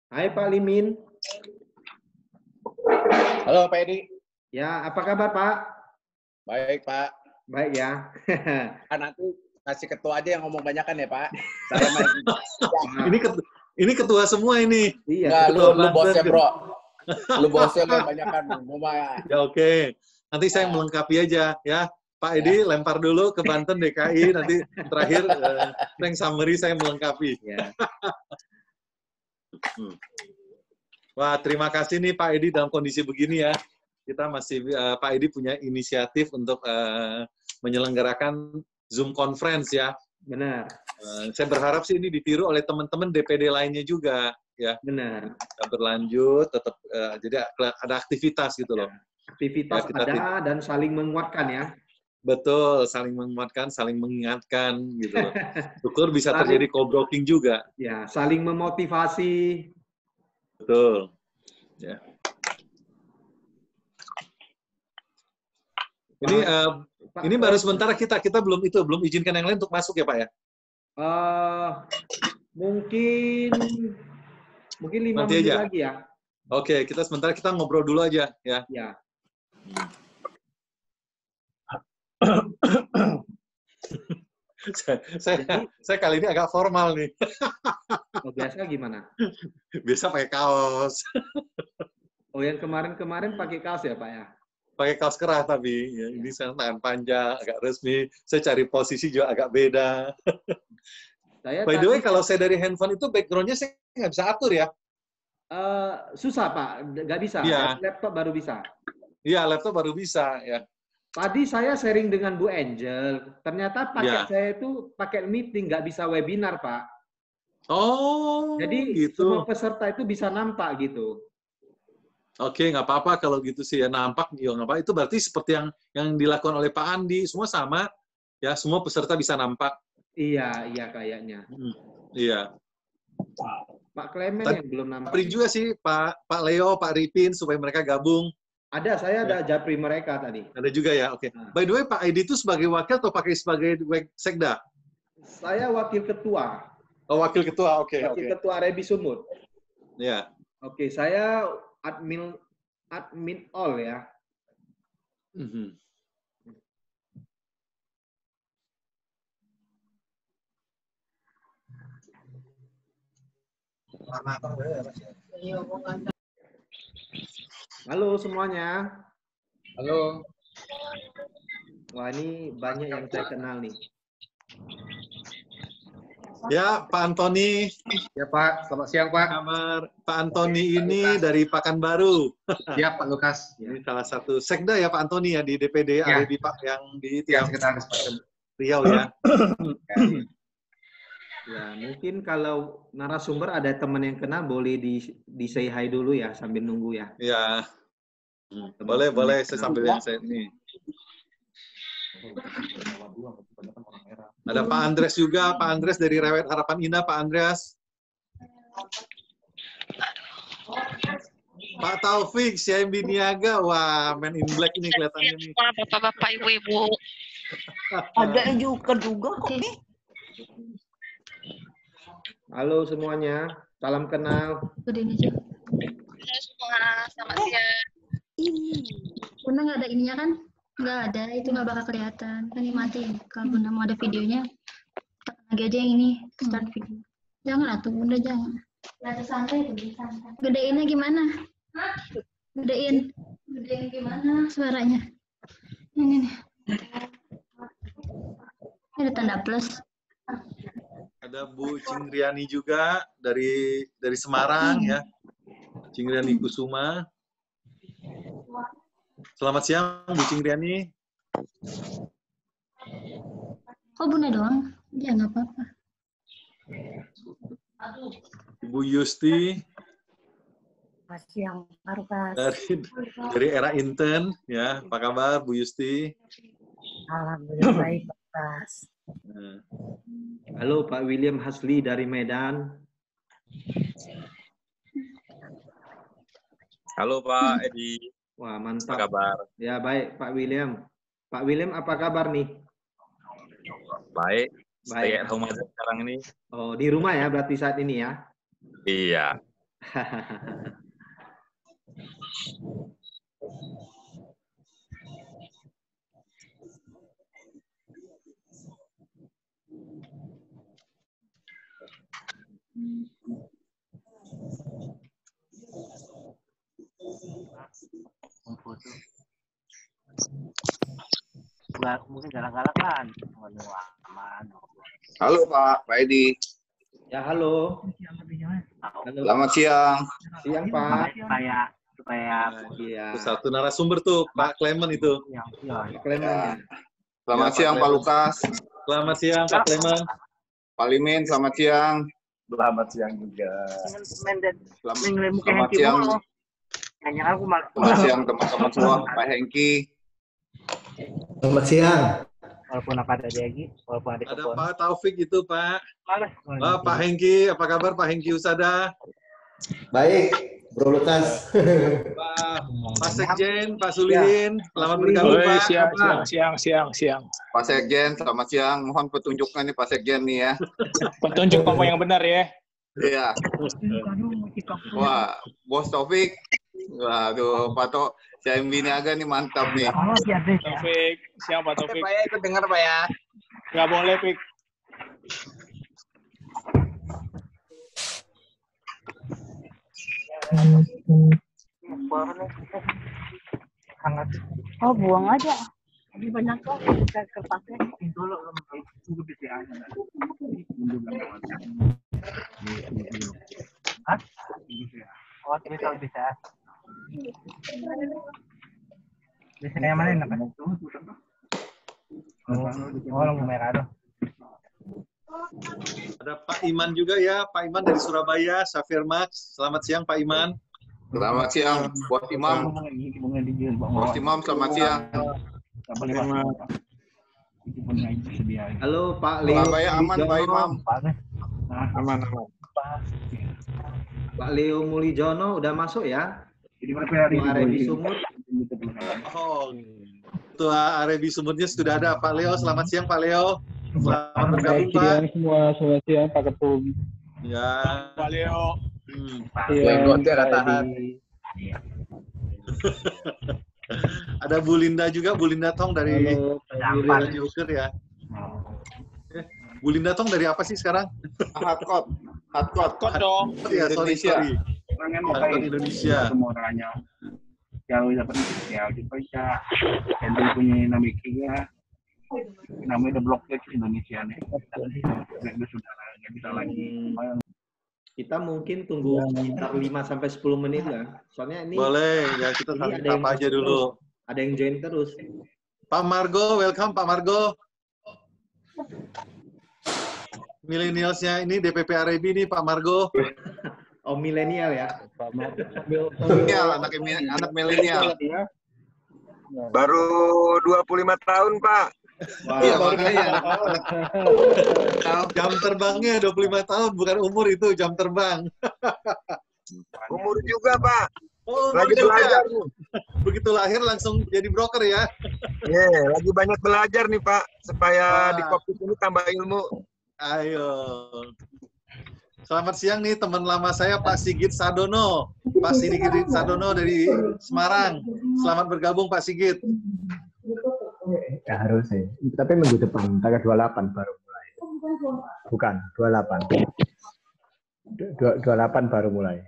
Hai Pak Limin. Halo Pak Edi. Ya, apa kabar Pak? Baik Pak. Baik ya. Nanti kasih ketua aja yang ngomong banyakan ya Pak. Ini ketua semua ini. Iya. Nggak, ketua lu bosnya Banten. bro. Lu bosnya lu yang banyakan. Ya oke. Nanti saya melengkapi aja ya. Pak Edi lempar dulu ke Banten DKI. Nanti terakhir rank summary saya melengkapi. Ya. Wah, terima kasih nih Pak Edi dalam kondisi begini ya. Kita masih, Pak Edi punya inisiatif untuk menyelenggarakan Zoom conference ya. Benar. Saya berharap sih ini ditiru oleh teman-teman DPD lainnya juga ya. Benar. Kita berlanjut, tetap jadi ada aktivitas gitu loh. Aktivitas ya, ada dan saling menguatkan ya. Betul, saling menguatkan, saling mengingatkan gitu loh. Syukur bisa terjadi co-broking juga. Ya, saling memotivasi. Betul. Ya. Ini baru sementara kita belum izinkan yang lain untuk masuk ya Pak ya. Mungkin 5 Nanti menit aja. lagi ya. Oke, sementara kita ngobrol dulu aja ya. Ya. saya kali ini agak formal nih. Biasa gimana? Biasa pakai kaos. Oh, yang kemarin pakai kaos ya Pak ya? Pakai kaos kerah tapi ya, ini saya tangan panjang, agak resmi. Saya cari posisi juga agak beda. By the way, kalau saya dari handphone itu background-nya saya nggak bisa atur ya. Susah Pak, nggak bisa. Ya. Laptop baru bisa. Iya, laptop baru bisa ya. Tadi saya sharing dengan Bu Angel, ternyata paket saya itu paket meeting, nggak bisa webinar Pak. Oh, jadi gitu. semua peserta itu bisa nampak gitu. Oke, nggak apa-apa kalau gitu sih ya, nampak ya nggak apa-apa. Itu berarti seperti yang dilakukan oleh Pak Andi, semua sama ya, semua peserta bisa nampak. Iya kayaknya. Iya. Pak Klemen yang belum nampak. Japri juga sih Pak Leo, Pak Ripin supaya mereka gabung. Ada, saya ada japri mereka tadi. Ada juga ya, oke. By the way, Pak Edi itu sebagai wakil atau pakai sebagai sekda? Saya wakil ketua. Oh, wakil ketua, oke. Wakil ketua Rebi Sumut. Ya. Oke, saya admin all ya. Halo semuanya. Halo. Wah, ini banyak yang saya kenal nih. Ya, Pak Antoni. Ya Pak, selamat siang Pak. Kamar Pak Antoni ini dari Pekanbaru. Siap Pak Lukas. Ini salah satu sekda ya Pak Antoni ya di DPD ya. di Pak yang di Sekretaris Pak Riau ya. Ya, mungkin kalau narasumber ada teman yang kenal boleh di say hi dulu ya sambil nunggu ya. Ya. Boleh saya sambil yang saya ini. Ada Pak Andres juga, Pak Andres dari Rewet Harapan Indah, Pak Andres. Pak Taufik, CMB Niaga, wah, Man in Black ini kelihatannya nih. Bapak-bapak, ibu-ibu. Ada juga kok nih. Halo semuanya, salam kenal. Halo semua, selamat siang. Bunda nggak ada ininya kan? Nggak ada, itu nggak bakal kelihatan. Kan dimatiin. Kalau Bunda mau ada videonya, tekan lagi aja yang ini, start video. Jangan atuh Bunda, jangan. Ada santai itu, santai. Gedeinnya gimana? Gedein gimana suaranya? Ini nih. Ini ada tanda plus. Ada Bu Cingriani juga dari Semarang ya. Cingriani Kusuma. Selamat siang Bu Cingriani. Kok Bunda doang? Ya nggak apa-apa. Ibu Yusti. Masih yang baru dari era intern ya. Apa kabar Bu Yusti? Alhamdulillah baik Pak. Halo Pak William Hasli dari Medan. Halo Pak Edi. Wah, mantap. Apa kabar? Ya, baik Pak William. Pak William apa kabar nih? Baik. Stay at home aja sekarang ini. Oh, di rumah ya berarti saat ini ya? Iya. Mungkin galak-galak kan. Aman. Halo Pak Edi. Ya, halo. Halo. Selamat siang. Siang, Pak. Supaya Iya. Satu narasumber tuh, Pak Clement itu. Pak Clement ya. Selamat Ya, siang Pak Pak Lukas. Selamat siang, Pak Clement. Pak Limin, selamat siang. Selamat siang juga. Selamat siang. Selamat siang teman-teman semua. Pak Hengki. Selamat siang. walaupun apa ada Diagi, walaupun ada Ada kebun. Pak Taufik itu, Pak. Pak Hengki, apa kabar Pak Hengki Usada? Baik, Bro Lukas. Pak Sekjen, Pak Sulihin, selamat bergabung Pak. Siang. Pak Sekjen, selamat siang. Mohon petunjuknya nih Pak Sekjen nih ya. Petunjuk apa yang benar ya. Iya. Wah, Bos Taufik. Waduh, Pak Tok, saya ini agak nih mantap nih. Taufik, siang Pak Taufik. Pak ya, ikut dengar Pak ya. Nggak boleh, Pik. Hangat. Oh, buang aja. Lebih banyak kok bisa kepake. Hah? Oh, ini kalau bisa. Bisa yang mana enak? Oh, lampu merah tuh. Ada Pak Iman juga ya, Pak Iman dari Surabaya, Safir Max. Selamat siang Pak Iman. Selamat siang, Bos Imam. Bos Imam, selamat siang. Halo Pak Leo. Surabaya aman, Pak Imam. Aman. Pak Leo Mulijono udah masuk ya? Ketua Arebi Sumut. Oh, Ketua Arebi Sumutnya sudah ada Pak Leo. Selamat siang Pak Leo. Selamat bergabung Pak. Semua, selamat siang Pak Ketum. Ya. Pak Leo. Lenggotnya nggak tahan. Ada Bu Linda juga, Bu Linda Tong dari Joker ya. Bu Linda Tong dari apa sih sekarang? Hardcore. Kok dong. Ya, sorry. Hardcore Indonesia. Semua orangnya. Jauh dapat ya dibaca. Yang punya nama Kia. Namanya udah bloknya ke Indonesia nih. Udah sudah nggak bisa lagi. Kita mungkin tunggu sekitar 5-10 menit lah. Soalnya ini Boleh, ya kita tapa aja dulu. Ada yang join terus. Pak Margo, welcome Pak Margo. Milenialsnya ini DPP Arebi nih Pak Margo. Oh, milenial ya. Milenial, anak milenial. Baru 25 tahun, Pak. Iya, makanya Jam terbangnya 25 tahun, bukan umur itu, jam terbang. Umur juga, Pak. Oh, Lagi belajar nih. Begitu lahir langsung jadi broker ya. Lagi banyak belajar nih, Pak. Supaya di COVID ini tambah ilmu. Ayo. Selamat siang nih teman lama saya Pak Sigit Sadono. Pak Sigit Sadono dari Semarang. Selamat bergabung Pak Sigit. Ya harus sih. Tapi minggu depan, tanggal 28 baru mulai. Bukan, 28. 28 baru mulai.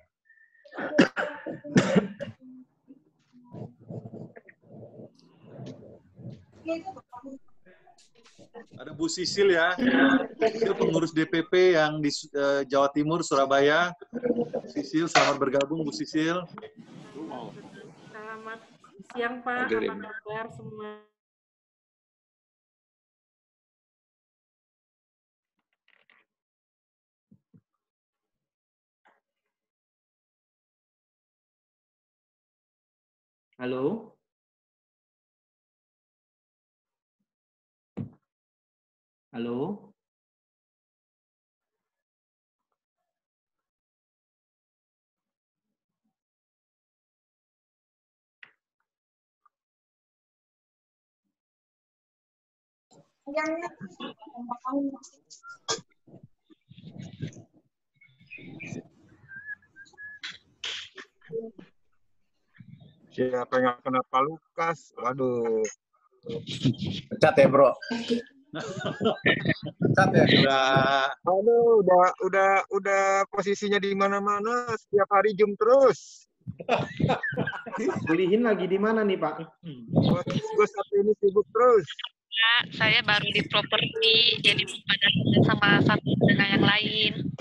Ada Bu Sisil ya. Sisil pengurus DPP yang di Jawa Timur, Surabaya. Sisil, selamat bergabung Bu Sisil. Selamat siang Pak, apa kabar semua? Halo? Halo? Siapa yang kenapa Lukas? Waduh. Pecat ya, Bro. Pecat ya. Aduh, udah posisinya di mana-mana, setiap hari Zoom terus. Kulihin lagi di mana nih, Pak? Gue satu ini sibuk terus. Ya, saya baru di properti, jadi pada sama satu dengan yang lain.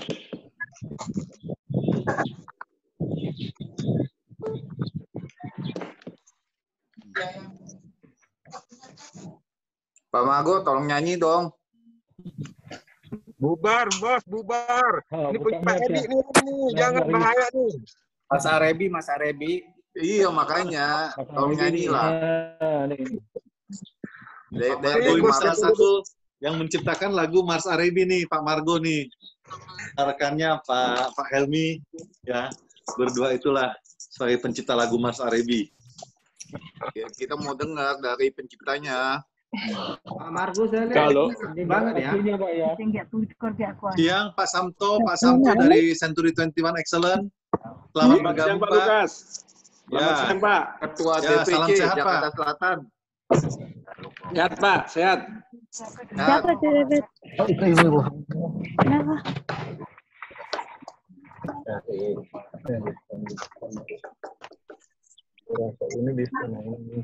Pak Mago, tolong nyanyi dong. Bubar, bos, bubar. Ini punya Pak Edi nih, jangan bahaya nih. Mas Arebi. Iya, makanya. Tolong nyanyi lah. Ini salah satu yang menciptakan lagu Mars Arebi nih, Pak Margo nih. Rekannya Pak Helmi, ya. Berdua itulah sebagai pencipta lagu Mars Arebi. Kita mau dengar dari penciptanya. Pak Margo saya lihat ini banget ya. Siang Pak Samto dari Century 21 Excellent. Selamat bergabung Pak. Selamat siang Pak. Ketua DPC salam sehat, Jakarta Pak. Selatan. Sehat Pak, sehat. Siapa tuh, Bebet? Kenapa? Ini bisa ini.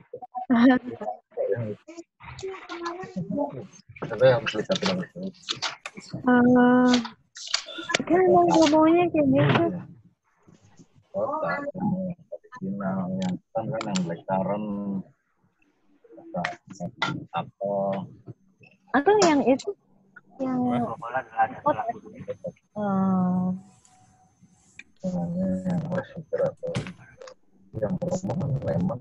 Kan emang ngomongnya kayak gitu. Yang kan yang black currant Atau yang itu yang yang lemon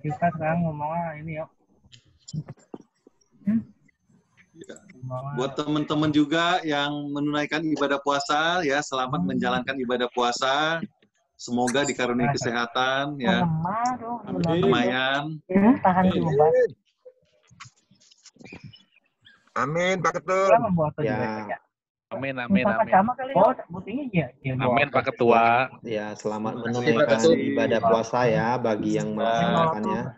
Kita sekarang ngomongnya ini yuk. Buat teman-teman juga yang menunaikan ibadah puasa, ya selamat menjalankan ibadah puasa. Semoga dikaruniai kesehatan, ya. Lumayan. Amin, Pak Ketua. Ya. Amin. Oh, Amin, Pak Ketua. Ya, selamat menunaikan ibadah puasa ya bagi yang melaksanakannya.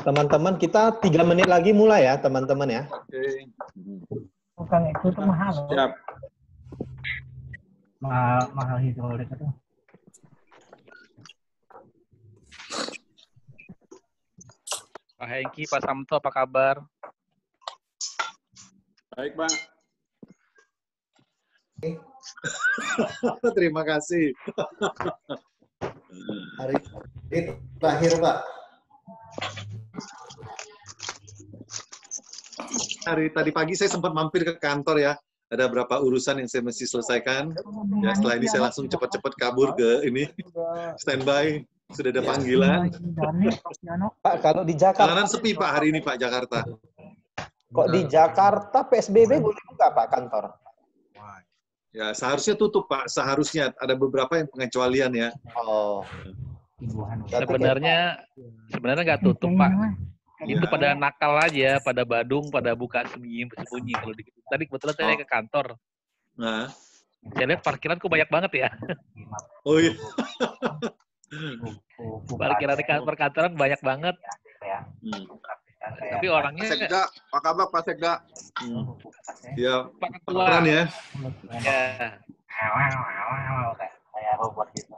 Teman-teman, kita 3 menit lagi mulai ya, teman-teman ya. Oke. Bukan itu tuh mahal. Siap. Mahal hidrolik itu. Pak Hengki, Pak Samto, apa kabar? Baik, Bang. Terima kasih. Hari terakhir, Pak. Tadi pagi saya sempat mampir ke kantor ya. Ada beberapa urusan yang saya mesti selesaikan. Ya, setelah ini saya langsung cepat-cepat kabur ke ini. Standby. Sudah ada panggilan. Pak, kalau di Jakarta... Jalanan sepi, Pak, hari ini, Pak, Jakarta. Kok di Jakarta PSBB boleh buka, Pak, kantor? Ya, seharusnya tutup, Pak. Seharusnya. Ada beberapa yang pengecualian ya. Oh. Sebenarnya nggak tutup, Pak. Itu pada nakal aja, pada Badung, pada buka sembunyi-sembunyi. Kalau tadi kebetulan saya ke kantor. Nah. Saya lihat parkiran kok banyak banget ya. Oh iya. Parkiran di perkantoran banyak banget. Tapi orangnya... Sekda, Pak Kabak, Pak Sekda. Ya, Pak Ketua. ya. Ya. Kayak robot gitu.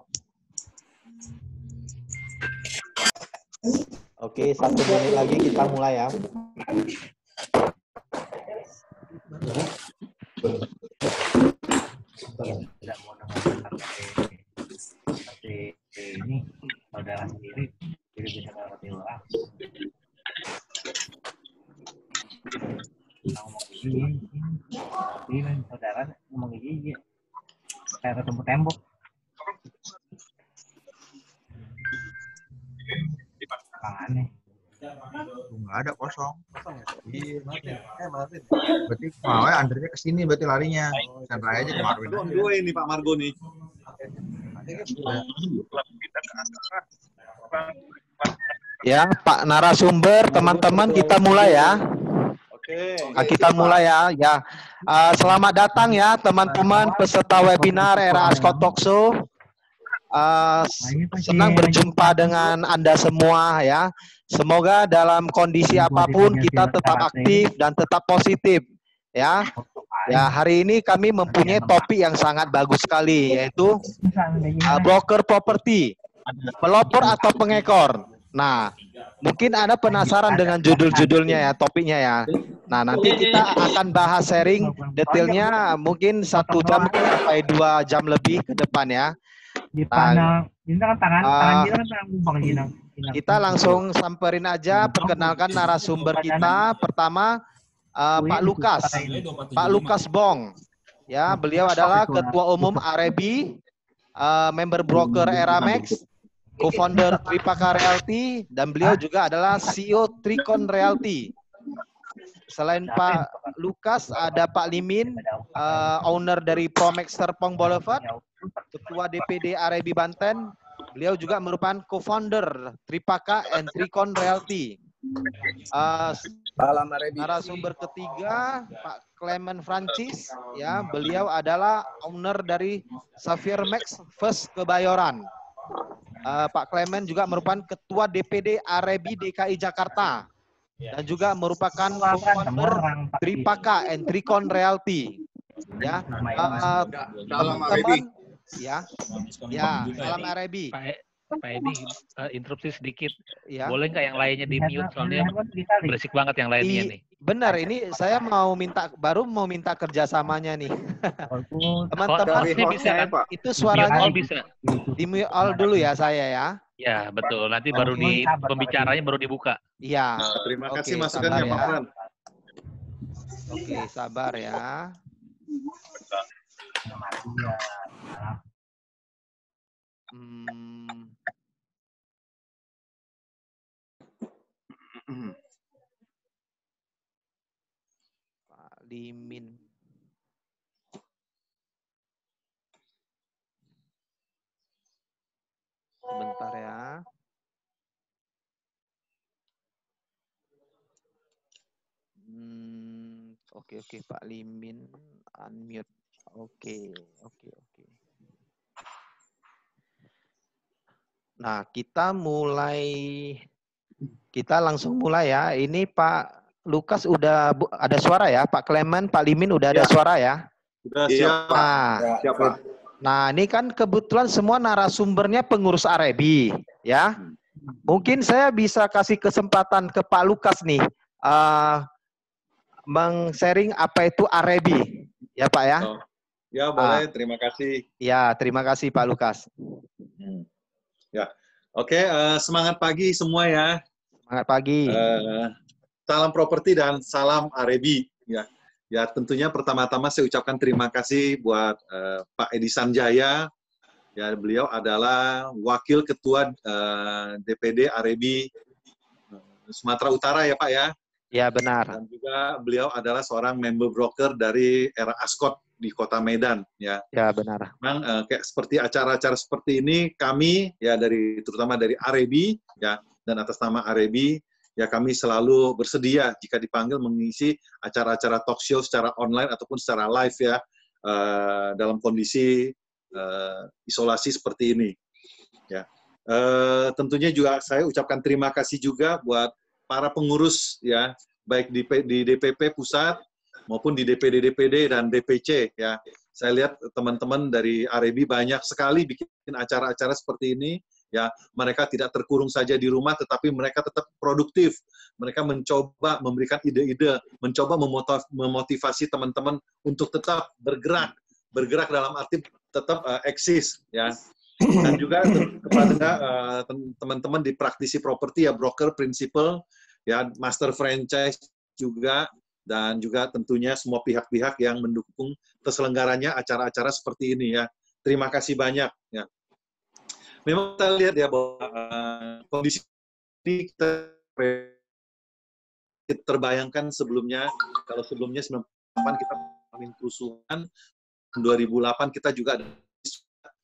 Oke, 1 menit lagi kita mulai ya. Tidak mau dengar seperti ini, saudara sendiri, jadi bisa ngerti orang. Ngomong ini, saudara ngomong gigi, kayak ketemu tembok. Aneh. Nggak ada, kosong. Iya, Marvin. Berarti mau antarnya ke sini, berarti larinya. Santai aja ke Marvin. Dua ini Pak Margo nih. Ya, Pak narasumber, teman-teman kita mulai ya. Nah, kita mulai ya. Selamat datang ya teman-teman peserta webinar Era Ascot Talk Show. Senang berjumpa dengan Anda semua ya. Semoga dalam kondisi apapun kita tetap aktif dan tetap positif ya. Ya, hari ini kami mempunyai topik yang sangat bagus sekali, yaitu broker properti, pelopor atau pengekor. Nah, mungkin Anda penasaran dengan judul-judulnya ya, topiknya ya. Nah, nanti kita akan bahas sharing detailnya mungkin 1 jam sampai 2 jam lebih ke depan ya. Nah, kita langsung samperin aja, perkenalkan narasumber kita. Pertama, Pak Lukas, Pak Lukas Bong. Ya, beliau adalah Ketua Umum Arebi, member broker Eramax, co-founder Tripaka Realty, dan beliau juga adalah CEO Tricon Realty. Selain Pak Lukas, ada Pak Limin, owner dari Promax Serpong Boulevard, Ketua DPD Arebi Banten. Beliau juga merupakan co-founder Tripaka and Tricon Realty. Narasumber ketiga Pak Clement Francis, ya, beliau adalah owner dari Xavier Max First Kebayoran. Pak Clement juga merupakan Ketua DPD Arebi DKI Jakarta dan juga merupakan co-founder Tripaka and Tricon Realty. Ya, teman-teman, ya, salam Arebi. Pak Edi, interupsi sedikit. Ya. Boleh nggak yang lainnya di mute, soalnya berisik banget yang lainnya nih. Benar, ini saya baru mau minta kerjasamanya nih. Teman-teman bisa kan? Itu suaranya bisa. Di mute all dulu ya saya ya. Ya, betul. Nanti baru di pembicaranya baru dibuka. Iya. Terima kasih masukannya, Pak Fran. Oke, sabar ya. Pak Limin. Sebentar ya. Oke, Pak Limin unmute. Oke. Nah, kita langsung mulai ya. Ini Pak Lukas udah ada suara ya, Pak Clement, Pak Limin udah ada suara ya. Sudah siap, Pak. Nah, ini kan kebetulan semua narasumbernya pengurus Arebi ya. Mungkin saya bisa kasih kesempatan ke Pak Lukas nih, meng-sharing apa itu Arebi, ya Pak ya. Ya, boleh. Terima kasih. Ya, terima kasih Pak Lukas. Ya, oke. Semangat pagi semua ya. Semangat pagi. Salam properti dan salam Arebi. Ya, tentunya pertama-tama saya ucapkan terima kasih buat Pak Edi Sanjaya. Ya, beliau adalah Wakil Ketua DPD Arebi Sumatera Utara ya Pak ya. Ya, benar. Dan juga beliau adalah seorang member broker dari Era Ascot di Kota Medan ya. Ya, benar. Memang kayak seperti acara-acara seperti ini kami ya terutama dari Arebi ya, dan atas nama Arebi ya kami selalu bersedia jika dipanggil mengisi acara-acara talk show secara online ataupun secara live ya, dalam kondisi isolasi seperti ini ya. Tentunya juga saya ucapkan terima kasih juga buat para pengurus ya, baik di DPP pusat maupun di DPD dan DPC ya. Saya lihat teman-teman dari Arebi banyak sekali bikin acara-acara seperti ini ya. Mereka tidak terkurung saja di rumah, tetapi mereka tetap produktif. Mereka mencoba memberikan ide-ide, mencoba memotivasi teman-teman untuk tetap bergerak dalam arti tetap eksis ya. Dan juga kepada teman-teman di praktisi properti ya, broker, principal ya, master franchise juga, dan juga tentunya semua pihak-pihak yang mendukung terselenggaranya acara-acara seperti ini ya. Terima kasih banyak ya. Memang kita lihat ya bahwa kondisi ini kita terbayangkan sebelumnya, kalau sebelumnya 98 kita mengalami kerusuhan, 2008 kita juga ada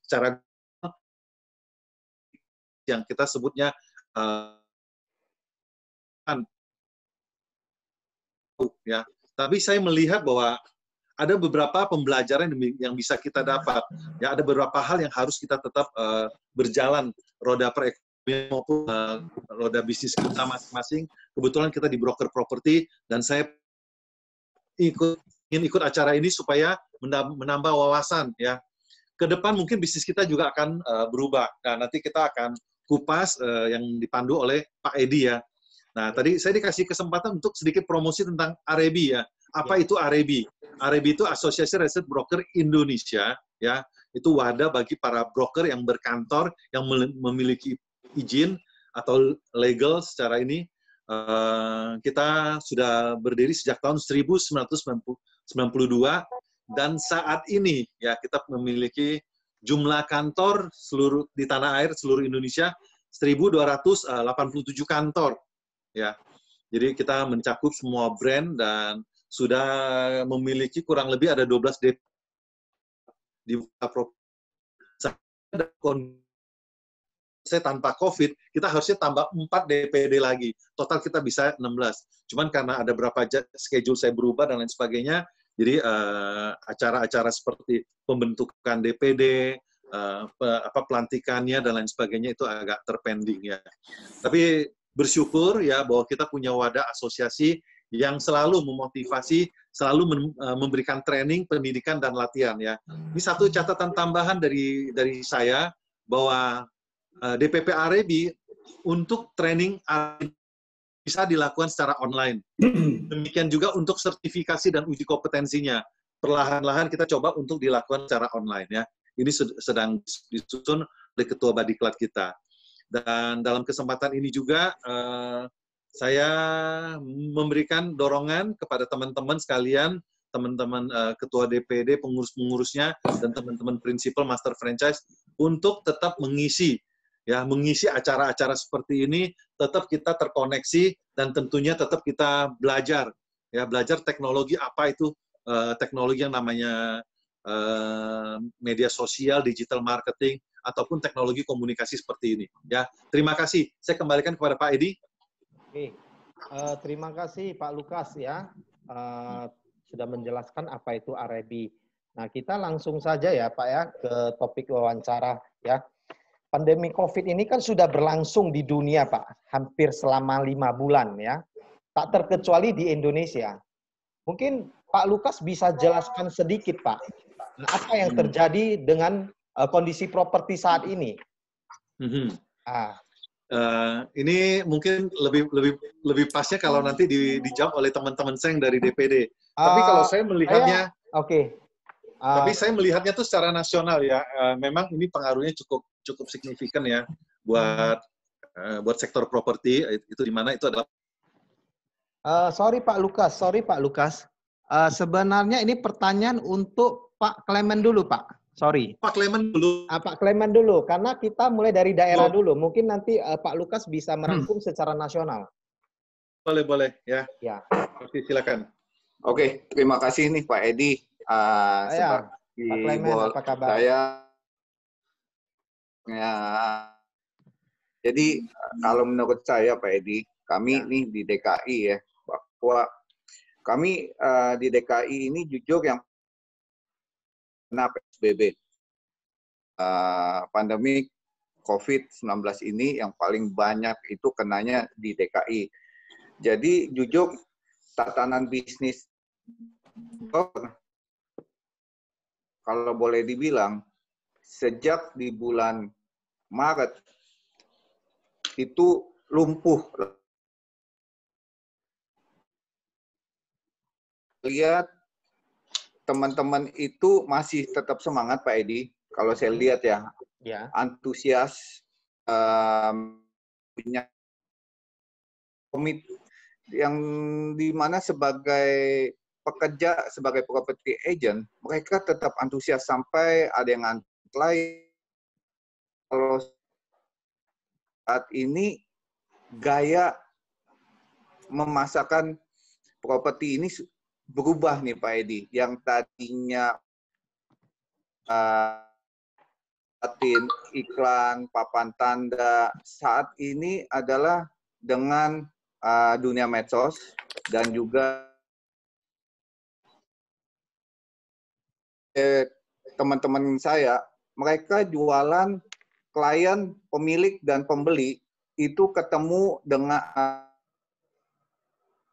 secara yang kita sebutnya ya. Tapi saya melihat bahwa ada beberapa pembelajaran yang bisa kita dapat. Ya, ada beberapa hal yang harus kita tetap berjalan roda perekonomian maupun roda bisnis kita masing-masing. Kebetulan kita di broker properti dan saya ingin ikut acara ini supaya menambah wawasan ya. Ke depan mungkin bisnis kita juga akan berubah. Nah, nanti kita akan kupas yang dipandu oleh Pak Edi ya. Nah, tadi saya dikasih kesempatan untuk sedikit promosi tentang Arebi ya. Apa itu Arebi? Arebi itu Asosiasi Real Estate Broker Indonesia ya. Itu wadah bagi para broker yang berkantor yang memiliki izin atau legal secara ini. Kita sudah berdiri sejak tahun 1992 dan saat ini ya kita memiliki jumlah kantor seluruh di tanah air seluruh Indonesia 1.287 kantor ya. Jadi kita mencakup semua brand dan sudah memiliki kurang lebih ada 12 DP di saya tanpa COVID, kita harusnya tambah 4 DPD lagi. Total kita bisa 16. Cuman karena ada berapa schedule saya berubah dan lain sebagainya, jadi acara-acara seperti pembentukan DPD, pelantikannya dan lain sebagainya itu agak terpending ya. Tapi bersyukur ya bahwa kita punya wadah asosiasi yang selalu memotivasi, selalu memberikan training, pendidikan dan latihan ya. Ini satu catatan tambahan dari saya bahwa DPP Arebi untuk training bisa dilakukan secara online. Demikian juga untuk sertifikasi dan uji kompetensinya. Perlahan-lahan kita coba untuk dilakukan secara online ya. Ini sedang disusun oleh Ketua Badiklat kita. Dan dalam kesempatan ini juga saya memberikan dorongan kepada teman-teman sekalian, teman-teman Ketua DPD, pengurus-pengurusnya, dan teman-teman prinsipal master franchise untuk tetap mengisi acara-acara seperti ini, tetap kita terkoneksi dan tentunya tetap kita belajar teknologi apa itu teknologi yang namanya media sosial, digital marketing ataupun teknologi komunikasi seperti ini ya. Terima kasih. Saya kembalikan kepada Pak Edi. Oke. Terima kasih Pak Lukas ya sudah menjelaskan apa itu Arebi. Nah, kita langsung saja ya Pak ya ke topik wawancara ya. Pandemi COVID ini kan sudah berlangsung di dunia, Pak. Hampir selama 5 bulan, ya. Tak terkecuali di Indonesia. Mungkin Pak Lukas bisa jelaskan sedikit, Pak. Apa yang terjadi dengan kondisi properti saat ini? Ini mungkin lebih pasnya kalau nanti dijawab oleh teman-teman saya yang dari DPD. Tapi kalau saya melihatnya... Tapi saya melihatnya tuh secara nasional ya, memang ini pengaruhnya cukup signifikan ya buat sektor properti itu di mana itu adalah. Sorry Pak Lukas. Sebenarnya ini pertanyaan untuk Pak Klemen dulu Pak. Sorry. Pak Klemen dulu. Pak Klemen dulu, karena kita mulai dari daerah dulu. Mungkin nanti Pak Lukas bisa merangkum secara nasional. Boleh ya. Ya. Oke, silakan. Oke, terima kasih nih Pak Edi. Pak Klemen, apa kabar? Jadi kalau menurut saya Pak Edi, kami nih di DKI ya, bahwa kami di DKI ini jujur yang kena PSBB. Pandemi COVID-19 ini yang paling banyak itu kenanya di DKI. Jadi jujur tatanan bisnis kalau boleh dibilang, sejak di bulan Maret itu lumpuh. Lihat teman-teman itu masih tetap semangat Pak Edi. Kalau saya lihat ya, antusias, punya komit yang dimana sebagai pekerja, sebagai property agent, mereka tetap antusias sampai ada yang lain. Kalau saat ini gaya memasarkan properti ini berubah nih Pak Edi. Yang tadinya iklan, papan tanda saat ini adalah dengan dunia medsos dan juga teman-teman saya, mereka jualan klien, pemilik dan pembeli itu ketemu dengan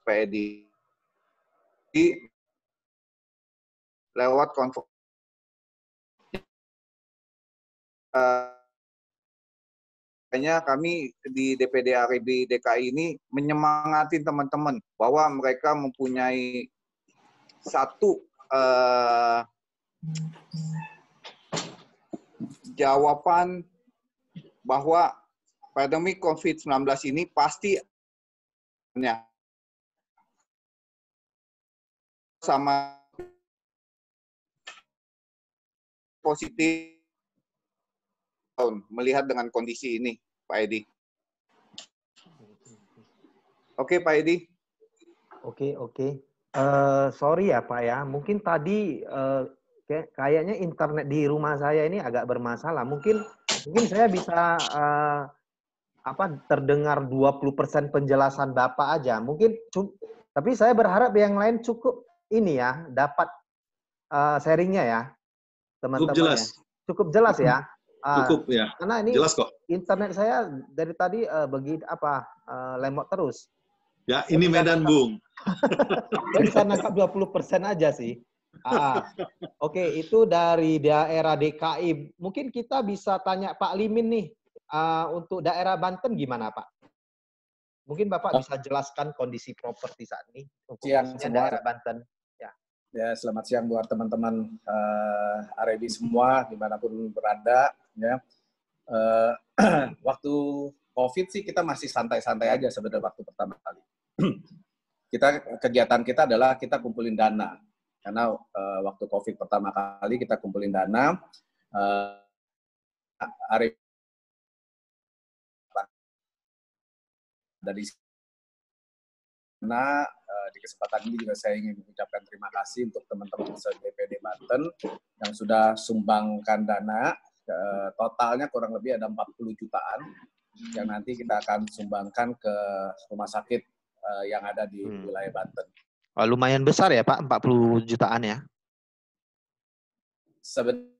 PEDI lewat konferensi. Kami di DPD Arebi DKI ini menyemangati teman-teman bahwa mereka mempunyai satu jawaban bahwa pandemi COVID-19 ini pasti sama positif melihat dengan kondisi ini, Pak Edi. Oke, Pak Edi. Oke. Sorry ya Pak ya, mungkin tadi kayaknya internet di rumah saya ini agak bermasalah. Mungkin saya bisa terdengar 20% penjelasan Bapak aja. Mungkin tapi saya berharap yang lain cukup ini ya, dapat sharingnya ya, teman-teman. Cukup jelas. Ya. Cukup jelas ya. Cukup ya. Karena ini jelas kok. Internet saya dari tadi lemot terus. Ya, ini Medan, Bung. Saya bisa nangkap 20% aja sih. Oke, itu dari daerah DKI. Mungkin kita bisa tanya Pak Limin nih, untuk daerah Banten gimana Pak? Mungkin Bapak bisa jelaskan kondisi properti saat ini. Siang semua. Daerah Banten. Ya, selamat siang buat teman-teman Arebi semua, dimanapun berada. Ya. Waktu COVID sih kita masih santai-santai aja sebenarnya waktu pertama kali. Kegiatan kita adalah kita kumpulin dana. Karena waktu COVID pertama kali kita kumpulin dana, dari sana di kesempatan ini juga saya ingin mengucapkan terima kasih untuk teman-teman DPD Banten yang sudah sumbangkan dana. Totalnya kurang lebih ada 40 jutaan yang nanti kita akan sumbangkan ke rumah sakit yang ada di wilayah Banten. Lumayan besar ya Pak, 40 jutaan ya? Sebenarnya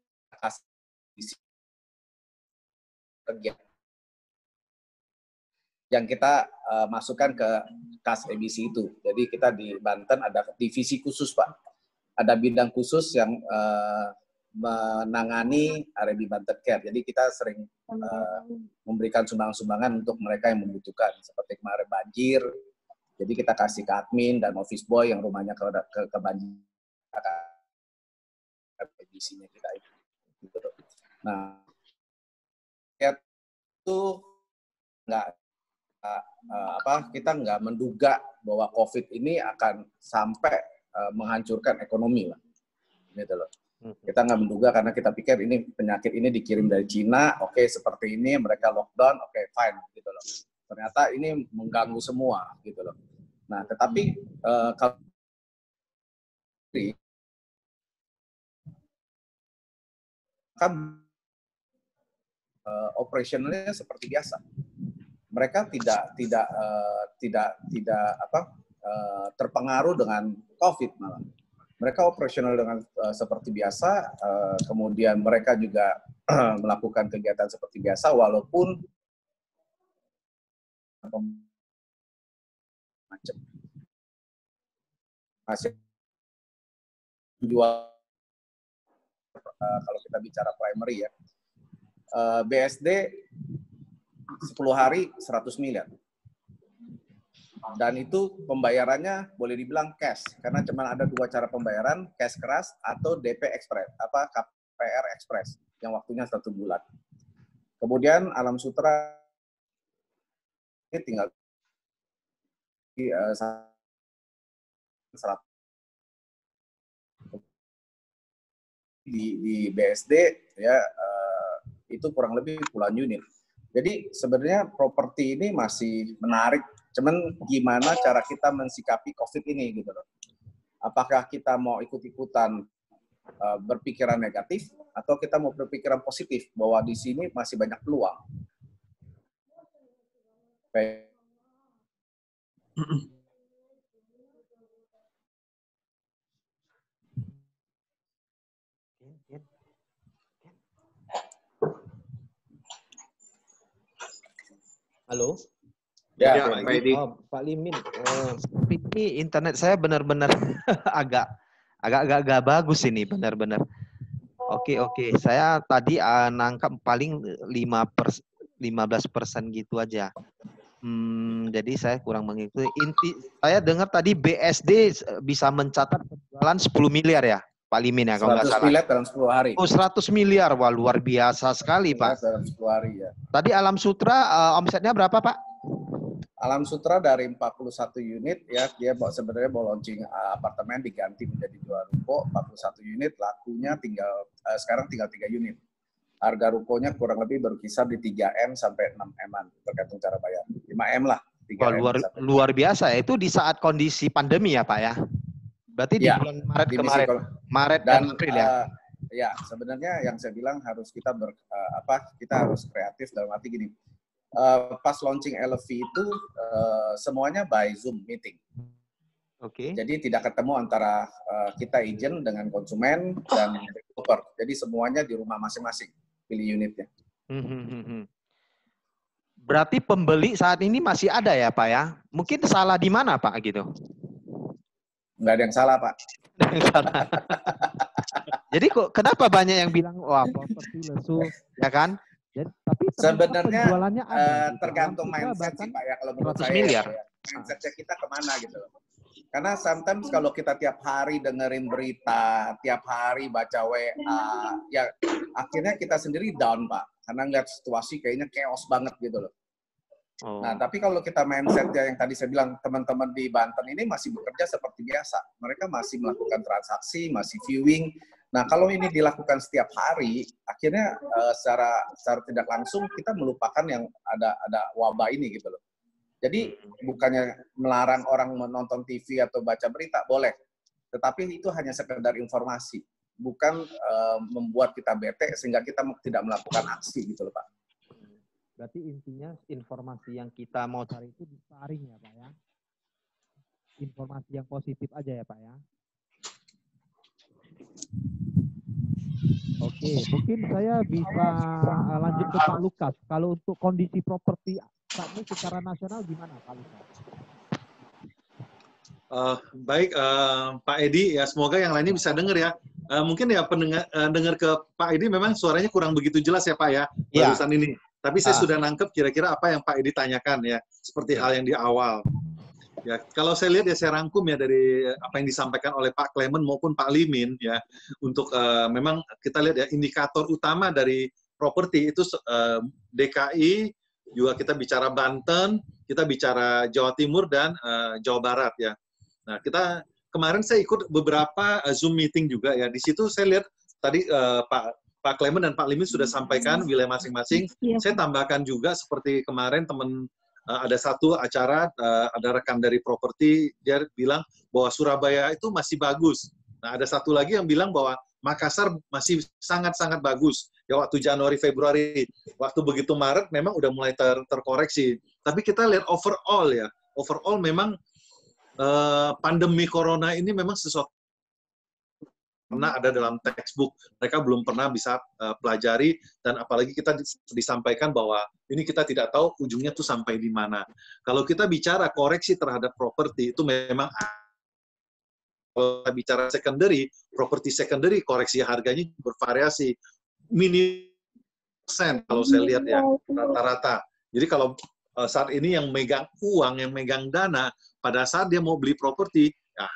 yang kita masukkan ke kas EBC itu. Jadi kita di Banten ada divisi khusus Pak. Ada bidang khusus yang menangani Arebi Banten Care. Jadi kita sering memberikan sumbangan-sumbangan untuk mereka yang membutuhkan. Seperti kemarin banjir, jadi kita kasih ke admin dan office boy yang rumahnya ke banjir. EBC-nya kita itu. Nah, itu kita nggak menduga bahwa COVID ini akan sampai menghancurkan ekonomi lah, gitu loh. Kita nggak menduga karena kita pikir ini penyakit ini dikirim dari Cina, oke, seperti ini mereka lockdown, oke, fine, gitu loh. Ternyata ini mengganggu semua, gitu loh. Nah, tetapi kalau kan operasionalnya seperti biasa. Mereka tidak terpengaruh dengan COVID malah. Mereka operasional dengan seperti biasa, kemudian mereka juga melakukan kegiatan seperti biasa, walaupun macam masih jual kalau kita bicara primary ya, BSD 10 hari 100 miliar. Dan itu pembayarannya boleh dibilang cash, karena cuma ada 2 cara pembayaran, cash keras atau DP Express, KPR Express, yang waktunya 1 bulan. Kemudian Alam Sutra ini tinggal di BSD ya, itu kurang lebih puluhan unit. Jadi sebenarnya properti ini masih menarik, cuman gimana cara kita mensikapi COVID ini gitu loh. Apakah kita mau ikut-ikutan berpikiran negatif atau kita mau berpikiran positif bahwa di sini masih banyak peluang. Baik. Halo? Ya, Pak Edi. Oh, Pak Limin. Ini internet saya benar-benar agak bagus ini, benar-benar. Oke. Saya tadi nangkap paling 15% gitu aja. Jadi saya kurang mengikuti. Saya dengar tadi BSD bisa mencatat penjualan 10 miliar ya, Pak Limin ya, kalau nggak 100 salah. miliar dalam 10 hari. Oh, 100 miliar. Wah, luar biasa sekali, Pak. Dalam 10 hari ya. Tadi Alam Sutra omsetnya berapa, Pak? Alam Sutra dari 41 unit ya, dia sebenarnya mau launching apartemen diganti menjadi 2 ruko, 41 unit, lakunya sekarang tinggal 3 unit. Harga rukonya kurang lebih berkisar di 3M sampai 6M-an, tergantung cara bayar. 5M lah. 3M Wah, luar biasa ya. Itu di saat kondisi pandemi ya, Pak ya? Berarti di bulan Maret kemarin. Maret dan April ya? Ya, sebenarnya yang saya bilang harus kita kita harus kreatif dalam arti gini. Pas launching LV itu semuanya by Zoom meeting. Oke. Jadi tidak ketemu antara kita agent dengan konsumen dan developer. Jadi semuanya di rumah masing-masing pilih unitnya. Berarti pembeli saat ini masih ada ya, Pak ya? Mungkin salah di mana, Pak, gitu? Nggak ada yang salah, Pak. Jadi kok kenapa banyak yang bilang wah properti lesu, ya kan? Jadi, tapi sebenarnya tergantung mindset sih, Pak ya, kalau menurut 100 saya. miliar. Ya, mindsetnya kita kemana gitu loh. Karena sometimes kalau kita tiap hari dengerin berita, tiap hari baca WA, ya akhirnya kita sendiri down, Pak. Karena ngeliat situasi kayaknya chaos banget gitu loh. Nah, tapi kalau kita mindsetnya yang tadi saya bilang, teman-teman di Banten ini masih bekerja seperti biasa. Mereka masih melakukan transaksi, masih viewing. Nah, kalau ini dilakukan setiap hari, akhirnya secara tidak langsung kita melupakan yang ada wabah ini gitu loh. Jadi bukannya melarang orang menonton TV atau baca berita, boleh. Tetapi itu hanya sekedar informasi, bukan membuat kita bete sehingga kita tidak melakukan aksi gitu loh, Pak. Berarti intinya informasi yang kita mau cari itu disaring ya, Pak ya? Informasi yang positif aja ya, Pak ya? Oke, mungkin saya bisa lanjut ke Pak Lukas. Kalau untuk kondisi properti saat ini secara nasional gimana, Pak Lukas? Baik, Pak Edi, ya semoga yang lainnya bisa dengar ya. Mungkin ya dengar ke Pak Edi memang suaranya kurang begitu jelas ya, Pak ya, barusan ini. Tapi saya sudah nangkep kira-kira apa yang Pak Edi tanyakan ya, seperti hal yang di awal. Ya, kalau saya lihat ya saya rangkum ya dari apa yang disampaikan oleh Pak Clement maupun Pak Limin ya, untuk memang kita lihat ya indikator utama dari properti itu DKI, juga kita bicara Banten, kita bicara Jawa Timur dan Jawa Barat ya. Nah, kemarin saya ikut beberapa Zoom meeting juga ya. Di situ saya lihat tadi Pak Clement dan Pak Limin sudah sampaikan wilayah masing-masing. Saya tambahkan juga seperti kemarin ada satu acara, ada rekan dari properti, dia bilang bahwa Surabaya itu masih bagus. Nah, ada satu lagi yang bilang bahwa Makassar masih sangat-sangat bagus. Ya waktu Januari, Februari, waktu begitu Maret memang udah mulai terkoreksi. Tapi kita lihat overall ya, overall memang pandemi corona ini memang sesuatu pernah ada dalam textbook, mereka belum pernah bisa pelajari, dan apalagi kita disampaikan bahwa ini kita tidak tahu ujungnya tuh sampai di mana. Kalau kita bicara koreksi terhadap properti, itu memang kalau kita bicara secondary, properti secondary, koreksi harganya bervariasi. Minim persen kalau saya lihat ya, rata-rata. Jadi kalau saat ini yang megang uang, yang megang dana, pada saat dia mau beli properti, ya,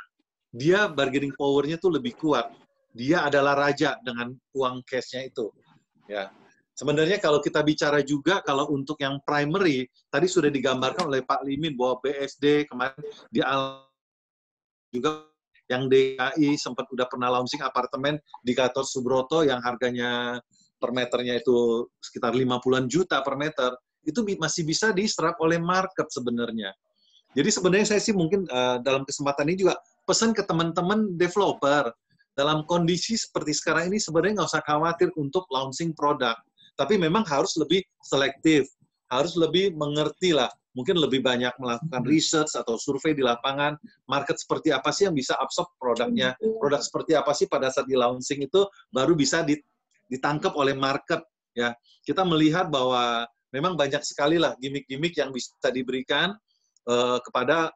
dia bargaining power-nya tuh lebih kuat. Dia adalah raja dengan uang cash-nya itu. Ya. Sebenarnya kalau kita bicara juga, kalau untuk yang primary, tadi sudah digambarkan oleh Pak Limin bahwa BSD kemarin di juga yang DKI sempat udah pernah launching apartemen di Gatot Subroto yang harganya per meternya itu sekitar 50-an juta per meter, itu masih bisa diserap oleh market sebenarnya. Jadi sebenarnya saya sih mungkin dalam kesempatan ini juga pesan ke teman-teman developer, dalam kondisi seperti sekarang ini sebenarnya nggak usah khawatir untuk launching produk. Tapi memang harus lebih selektif, harus lebih mengerti lah. Mungkin lebih banyak melakukan research atau survei di lapangan, market seperti apa sih yang bisa absorb produknya, produk seperti apa sih pada saat di launching itu baru bisa ditangkap oleh market. Ya, kita melihat bahwa memang banyak sekali lah gimmick-gimmick yang bisa diberikan kepada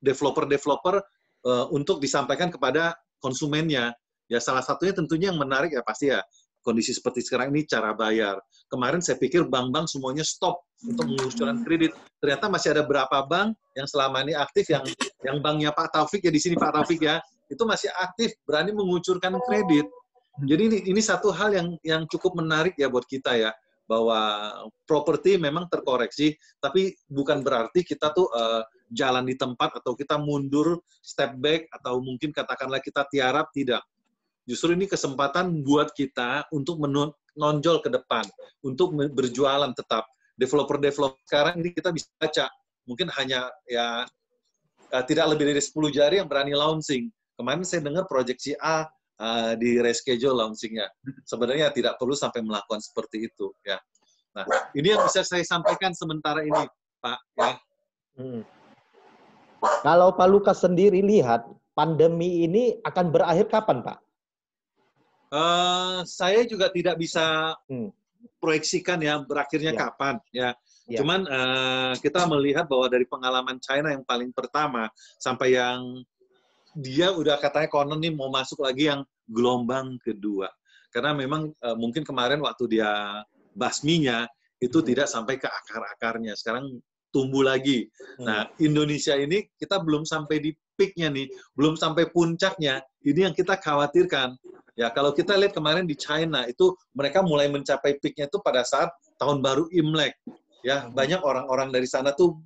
developer-developer untuk disampaikan kepada konsumennya. Ya, salah satunya tentunya yang menarik ya pasti ya kondisi seperti sekarang ini cara bayar. Kemarin saya pikir bank-bank semuanya stop untuk mengucurkan kredit. Ternyata masih ada berapa bank yang selama ini aktif, yang banknya Pak Taufik ya di sini Pak Taufik ya, itu masih aktif berani mengucurkan kredit. Jadi ini satu hal yang cukup menarik ya buat kita ya, bahwa properti memang terkoreksi, tapi bukan berarti kita tuh jalan di tempat atau kita mundur, step back, atau mungkin katakanlah kita tiarap, tidak. Justru ini kesempatan buat kita untuk menonjol ke depan, untuk berjualan tetap. Developer-developer sekarang ini kita bisa baca, mungkin hanya ya tidak lebih dari 10 jari yang berani launching. Kemarin saya dengar proyeksi A di reschedule launchingnya. Sebenarnya tidak perlu sampai melakukan seperti itu ya. Nah, ini yang bisa saya sampaikan sementara ini, Pak. Ya. Kalau Pak Lukas sendiri lihat pandemi ini akan berakhir kapan, Pak? Saya juga tidak bisa proyeksikan ya berakhirnya kapan ya. Cuman kita melihat bahwa dari pengalaman China yang paling pertama sampai yang dia udah katanya konon nih mau masuk lagi yang gelombang kedua. Karena memang mungkin kemarin waktu dia basminya itu tidak sampai ke akar-akarnya. Sekarang tumbuh lagi. Nah, Indonesia ini kita belum sampai di peak-nya nih, belum sampai puncaknya. Ini yang kita khawatirkan. Ya, kalau kita lihat kemarin di China itu mereka mulai mencapai peak-nya itu pada saat tahun baru Imlek. Ya, banyak orang-orang dari sana tuh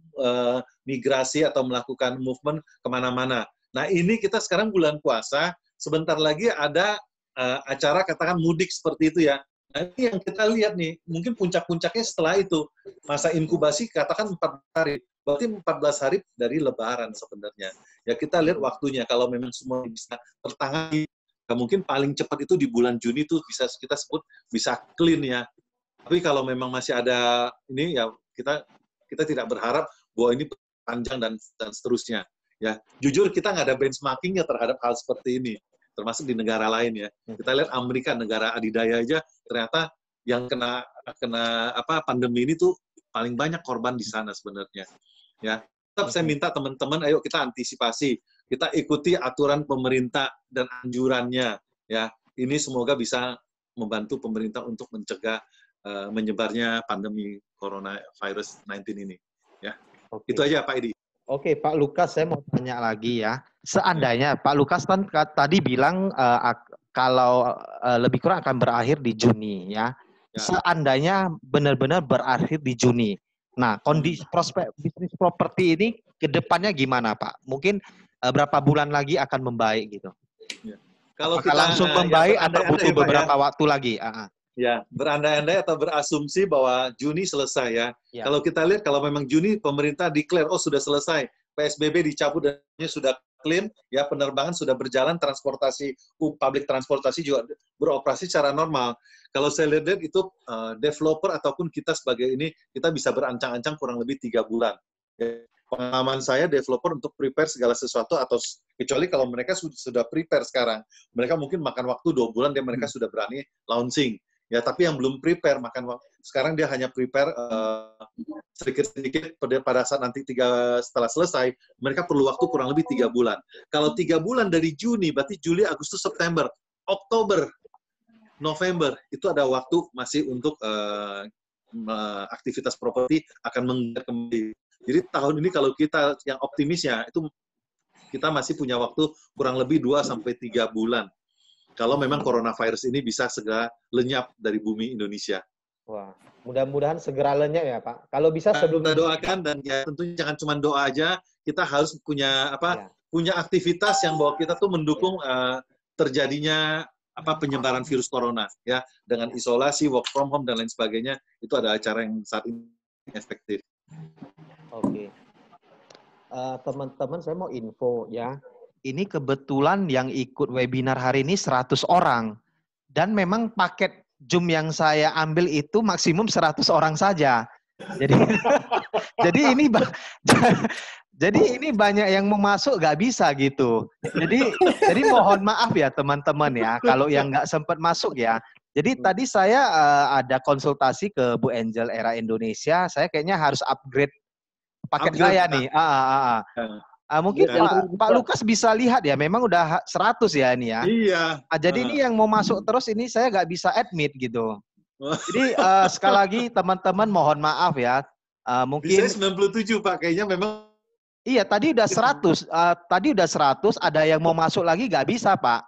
migrasi atau melakukan movement kemana-mana. Nah, ini kita sekarang bulan puasa, sebentar lagi ada acara katakan mudik seperti itu ya. Nah, ini yang kita lihat nih, mungkin puncak-puncaknya setelah itu. Masa inkubasi katakan 4 hari. Berarti 14 hari dari Lebaran sebenarnya. Ya, kita lihat waktunya. Kalau memang semua bisa tertangani, mungkin paling cepat itu di bulan Juni itu bisa kita sebut bisa clean ya. Tapi kalau memang masih ada ini ya kita tidak berharap bahwa ini panjang dan seterusnya. Ya, jujur kita nggak ada benchmarkingnya terhadap hal seperti ini, termasuk di negara lain ya. Kita lihat Amerika, negara adidaya aja ternyata yang kena pandemi ini tuh paling banyak korban di sana sebenarnya. Ya, tetap saya minta teman-teman, ayo kita antisipasi. Kita ikuti aturan pemerintah dan anjurannya. Ya, ini semoga bisa membantu pemerintah untuk mencegah menyebarnya pandemi coronavirus 19 ini. Ya, itu aja Pak Edi. Oke, Pak Lukas, saya mau tanya lagi ya. Seandainya Pak Lukas kan tadi bilang kalau lebih kurang akan berakhir di Juni ya. Seandainya benar-benar berakhir di Juni. Nah, kondisi prospek bisnis properti ini ke depannya gimana, Pak? Mungkin berapa bulan lagi akan membaik gitu? Ya. Kalau apakah kita langsung membaik atau butuh beberapa ya, waktu lagi? Ya, berandai-andai atau berasumsi bahwa Juni selesai ya. Kalau kita lihat, kalau memang Juni pemerintah declare, oh sudah selesai, PSBB dicabut dan sudah clean, ya penerbangan sudah berjalan, transportasi, public transportasi juga beroperasi secara normal. Kalau saya lihat itu developer ataupun kita sebagai ini, kita bisa berancang-ancang kurang lebih 3 bulan. Ya. Pengalaman saya developer untuk prepare segala sesuatu atau kecuali kalau mereka sudah prepare sekarang, mereka mungkin makan waktu 2 bulan dan mereka sudah berani launching. Ya, tapi yang belum prepare makan waktu. Sekarang dia hanya prepare sedikit-sedikit pada saat nanti setelah selesai, mereka perlu waktu kurang lebih 3 bulan. Kalau 3 bulan dari Juni, berarti Juli, Agustus, September, Oktober, November, itu ada waktu masih untuk aktivitas properti akan menggerak kembali. Jadi tahun ini kalau kita yang optimis ya, itu kita masih punya waktu kurang lebih 2-3 bulan. Kalau memang coronavirus ini bisa segera lenyap dari bumi Indonesia. Wah, mudah-mudahan segera lenyap ya Pak. Kalau bisa sebelum kita doakan dan ya tentunya jangan cuma doa aja, kita harus punya punya aktivitas yang bahwa kita tuh mendukung terjadinya penyebaran virus corona ya, dengan isolasi, work from home dan lain sebagainya. Itu ada acara yang saat ini efektif. Oke. Teman-teman saya mau info ya. ini kebetulan yang ikut webinar hari ini 100 orang. Dan memang paket Zoom yang saya ambil itu maksimum 100 orang saja. Jadi jadi ini banyak yang mau masuk nggak bisa gitu. Jadi mohon maaf ya teman-teman ya kalau yang nggak sempat masuk ya. Jadi tadi saya ada konsultasi ke Bu Angel Era Indonesia, saya kayaknya harus upgrade paket saya nih. Mungkin Pak Lukas bisa lihat ya, memang udah 100 ya ini ya. Iya. Jadi ini yang mau masuk terus ini saya nggak bisa admit gitu. Jadi sekali lagi teman-teman mohon maaf ya. Mungkin bisa 97 Pak, kayaknya memang. Iya, tadi udah 100. Tadi udah 100, ada yang mau masuk lagi nggak bisa, Pak.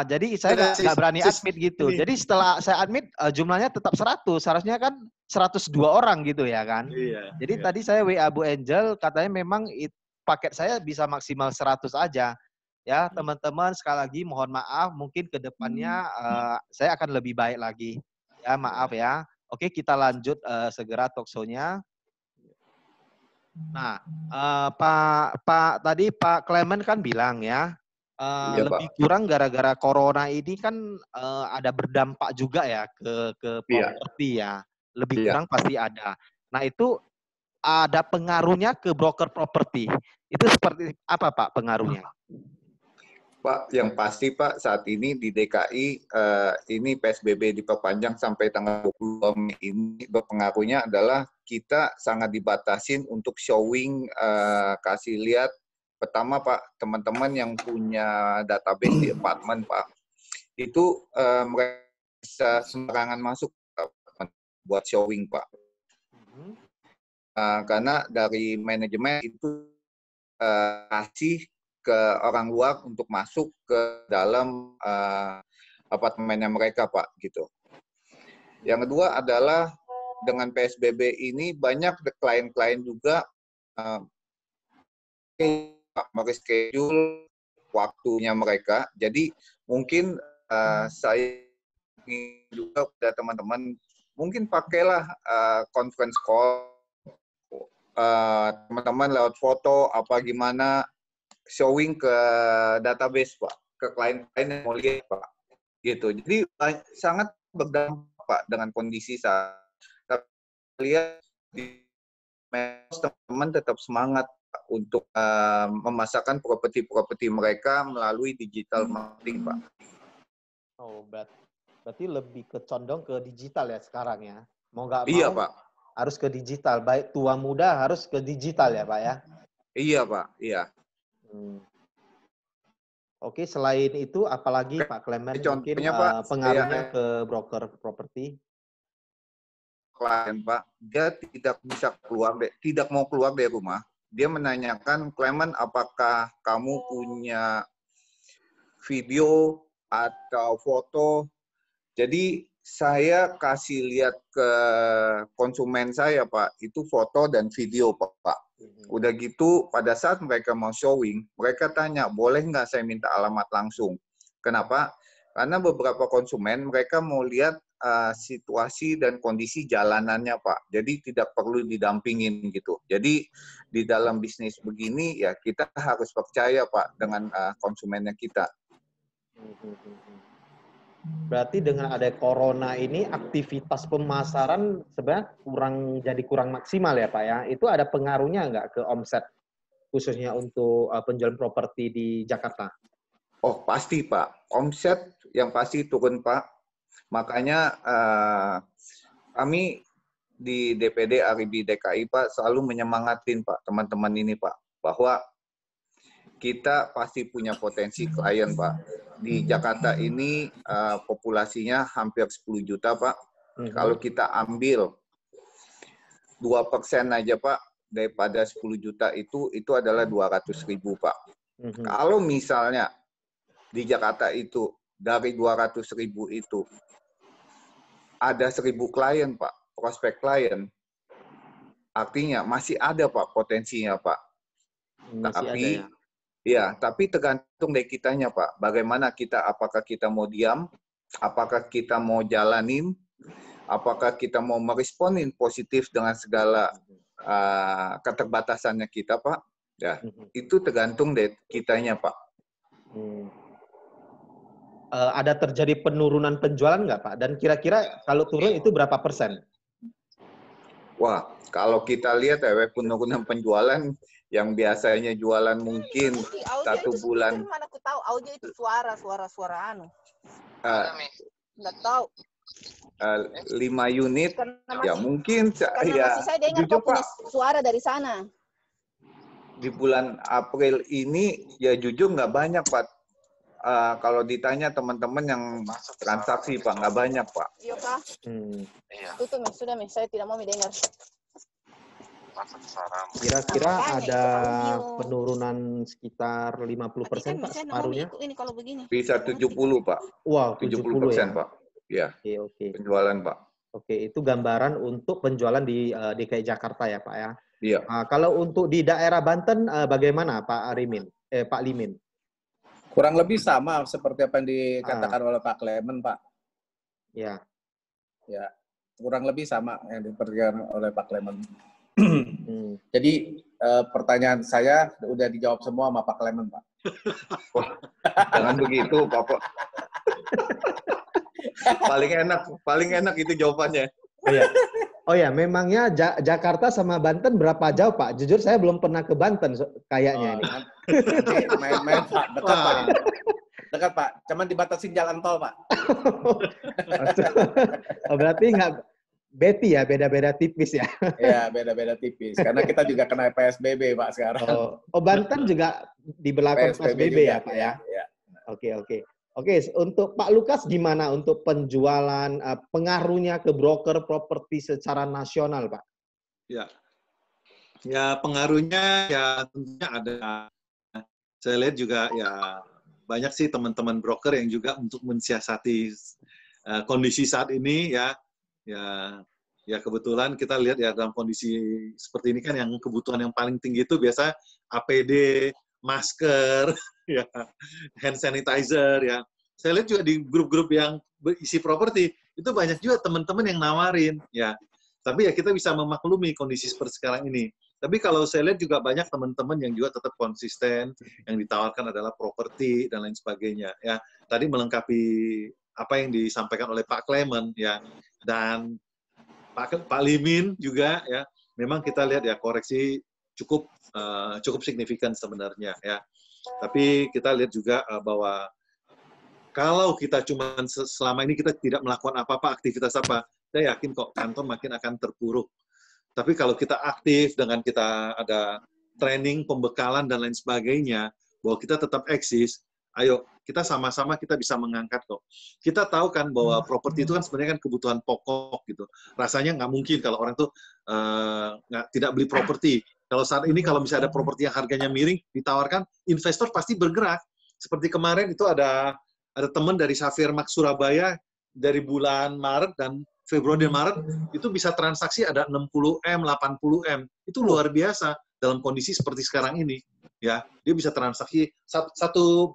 Jadi saya nggak berani admit gitu. Jadi setelah saya admit jumlahnya tetap 100. Seharusnya kan 102 orang gitu ya kan. Iya. Jadi tadi saya WA Bu Angel katanya memang paket saya bisa maksimal 100 aja. Ya, teman-teman sekali lagi mohon maaf, mungkin ke depannya saya akan lebih baik lagi. Ya, maaf ya. Oke, kita lanjut segera talkshow-nya. Nah, tadi Pak Clement kan bilang ya, lebih kurang gara-gara corona ini kan ada berdampak juga ya ke properti ya. Lebih kurang pasti ada. Nah, itu ada pengaruhnya ke broker properti. Itu seperti apa Pak pengaruhnya? Pak, yang pasti Pak saat ini di DKI ini PSBB diperpanjang sampai tanggal 20 Mei ini berpengaruhnya adalah kita sangat dibatasin untuk showing kasih lihat. Pertama Pak, teman-teman yang punya database di apartemen Pak, itu mereka bisa sembarangan masuk buat showing Pak. Karena dari manajemen itu kasih ke orang luar untuk masuk ke dalam apartemennya mereka Pak gitu. Yang kedua adalah dengan PSBB ini banyak klien-klien juga mereschedule waktunya mereka. Jadi mungkin saya ingin juga pada teman-teman mungkin pakailah conference call teman-teman lewat foto apa gimana showing ke database Pak, ke klien-klien yang mau lihat Pak, gitu. Jadi sangat berdampak Pak dengan kondisi saat lihat di teman-teman tetap semangat Pak, untuk memasarkan properti-properti mereka melalui digital marketing Pak. Oh, berarti lebih condong ke digital ya sekarang ya. Mau nggak mau iya, Pak. Harus ke digital. Baik tua muda harus ke digital ya Pak ya. Iya Pak, iya. Oke, selain itu apalagi Pak Clement mungkin Pak, pengaruhnya ke broker properti? Klien Pak, dia tidak bisa keluar, tidak mau keluar dari rumah. Dia menanyakan, Clement, apakah kamu punya video atau foto? Jadi saya kasih lihat ke konsumen saya Pak, itu foto dan video Pak. Udah gitu, pada saat mereka mau showing, mereka tanya, boleh nggak saya minta alamat langsung? Kenapa? Karena beberapa konsumen, mereka mau lihat situasi dan kondisi jalanannya, Pak. Jadi tidak perlu didampingin gitu. Jadi di dalam bisnis begini, ya kita harus percaya, Pak, dengan konsumennya kita. Berarti dengan ada corona ini aktivitas pemasaran sebenarnya kurang maksimal ya Pak ya. Itu ada pengaruhnya nggak ke omset khususnya untuk penjualan properti di Jakarta? Oh pasti Pak, omset yang pasti turun Pak. Makanya kami di DPD Aribi DKI Pak selalu menyemangatin Pak teman-teman ini Pak bahwa kita pasti punya potensi klien Pak. Di Jakarta ini populasinya hampir 10 juta Pak. Kalau kita ambil 2% aja Pak daripada 10 juta itu adalah 200.000 Pak. Kalau misalnya di Jakarta itu dari 200.000 itu ada 1.000 klien Pak, prospek klien, artinya masih ada Pak potensinya Pak. Tapi ada, ya, tapi tergantung dari kitanya Pak. Bagaimana kita, apakah kita mau diam, apakah kita mau jalanin, apakah kita mau meresponin positif dengan segala keterbatasannya kita Pak. Ya, itu tergantung dari kitanya, Pak. Ada terjadi penurunan penjualan nggak, Pak? Dan kira-kira kalau turun itu berapa persen? Wah, kalau kita lihat ya, penurunan penjualan yang biasanya jualan mungkin Audio 1 bulan mana aku tahu audio itu suara anu. Nggak tahu. 5 unit ya mungkin Karena ya masih saya dengar jujur kok punya Pak, suara dari sana. di bulan April ini ya jujur nggak banyak Pak. Kalau ditanya teman-teman yang transaksi Pak, nggak banyak Pak. Iya Pak. Tutup Mi, sudah Mi, saya tidak mau mendengar. Kira-kira ada penurunan sekitar 50% Pak separuhnya? Ini kalau begini. Bisa 70 Pak. Wow, 70% ya? Pak. Ya. Oke. Penjualan Pak. Oke, itu gambaran untuk penjualan di DKI Jakarta ya Pak ya? Iya. Kalau untuk di daerah Banten bagaimana Pak Limin? Kurang lebih sama seperti apa yang dikatakan oleh Pak Clement, Pak. Ya. Ya, kurang lebih sama yang diperkirakan oleh Pak Clement. Jadi pertanyaan saya udah dijawab semua sama Pak Clement, Pak. Jangan begitu, Bapak. paling enak itu jawabannya. Oh ya, memangnya Jakarta sama Banten berapa jauh Pak? Jujur saya belum pernah ke Banten kayaknya ini. Main-main Pak, dekat Pak. Dekat Pak, cuman dibatasin jalan tol Pak. Oh, berarti nggak beti ya, beda-beda tipis ya? Iya, beda-beda tipis. Karena kita juga kena PSBB Pak sekarang. Oh Banten juga diberlakukan PSBB ya Pak ya? Iya. Oke. Oke, untuk Pak Lukas gimana untuk penjualan, pengaruhnya ke broker properti secara nasional, Pak? Ya pengaruhnya ya tentunya ada. Saya lihat juga ya banyak sih teman-teman broker yang juga untuk mensiasati kondisi saat ini ya kebetulan kita lihat ya dalam kondisi seperti ini kan yang kebutuhan yang paling tinggi itu biasa APD, masker, ya, hand sanitizer, ya. Saya lihat juga di grup-grup yang berisi properti, itu banyak juga teman-teman yang nawarin, ya. Tapi ya kita bisa memaklumi kondisi seperti sekarang ini. Tapi kalau saya lihat juga banyak teman-teman yang juga tetap konsisten, yang ditawarkan adalah properti dan lain sebagainya, ya. Tadi melengkapi apa yang disampaikan oleh Pak Clement, ya. Dan Pak Limin juga, ya. Memang kita lihat ya koreksi cukup signifikan sebenarnya, ya. Tapi kita lihat juga bahwa kalau kita cuma selama ini kita tidak melakukan apa-apa, aktivitas apa, saya yakin kok kantor makin akan terpuruk. Tapi kalau kita aktif dengan kita ada training, pembekalan dan lain sebagainya, bahwa kita tetap eksis, ayo kita sama-sama kita bisa mengangkat kok. Kita tahu kan bahwa properti itu kan sebenarnya kan kebutuhan pokok gitu. Rasanya nggak mungkin kalau orang tuh tidak beli properti. Kalau saat ini kalau misalnya ada properti yang harganya miring ditawarkan, investor pasti bergerak. Seperti kemarin itu ada teman dari Safir Max Surabaya dari bulan Maret dan Februari dan Maret itu bisa transaksi ada 60M, 80M. Itu luar biasa dalam kondisi seperti sekarang ini. Ya, dia bisa transaksi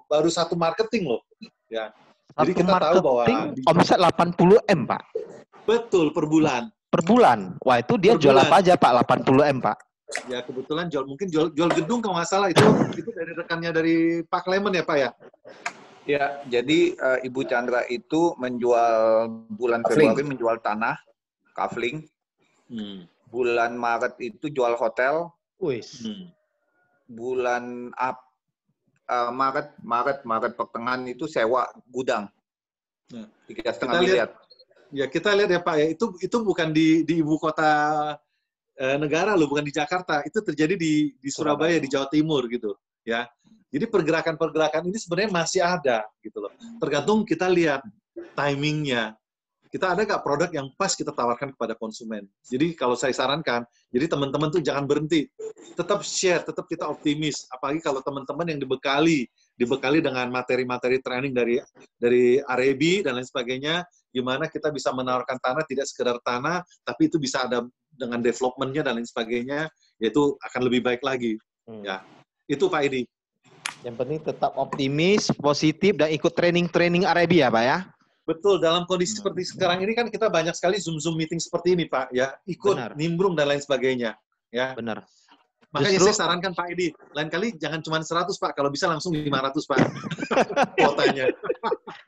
baru satu marketing loh. Ya. Jadi kita tahu bahwa omset 80M, Pak. Betul, per bulan. Per bulan. Wah, itu dia jual apa aja, Pak? 80M, Pak. Ya, kebetulan jual gedung kalau nggak salah itu dari rekannya dari Pak Clement ya, Pak ya. Ya, jadi Ibu Chandra itu menjual bulan Februari menjual tanah, kafling. Bulan Maret itu jual hotel. Bulan Maret pertengahan itu sewa gudang. 3,5 miliar. Ya, kita lihat ya Pak ya, itu bukan di ibu kota negara loh, bukan di Jakarta. Itu terjadi di Surabaya, di Jawa Timur gitu, ya. Jadi pergerakan-pergerakan ini sebenarnya masih ada gitu loh. Tergantung kita lihat timingnya. Kita ada nggak produk yang pas kita tawarkan kepada konsumen. Jadi kalau saya sarankan, jadi teman-teman tuh jangan berhenti. Tetap share, tetap kita optimis. Apalagi kalau teman-teman yang dibekali dengan materi-materi training dari Arebi dan lain sebagainya, gimana kita bisa menawarkan tanah tidak sekedar tanah, tapi itu bisa ada dengan development-nya dan lain sebagainya, yaitu akan lebih baik lagi. Ya, itu Pak Edi. Yang penting tetap optimis, positif, dan ikut training-training Arebi ya Pak ya? Betul, dalam kondisi seperti sekarang ini kan kita banyak sekali Zoom meeting seperti ini Pak, ya ikut, nimbrung dan lain sebagainya. Ya. Benar. Makanya Justru- saya sarankan Pak Edi, lain kali jangan cuma 100 Pak, kalau bisa langsung 500 Pak kuotanya.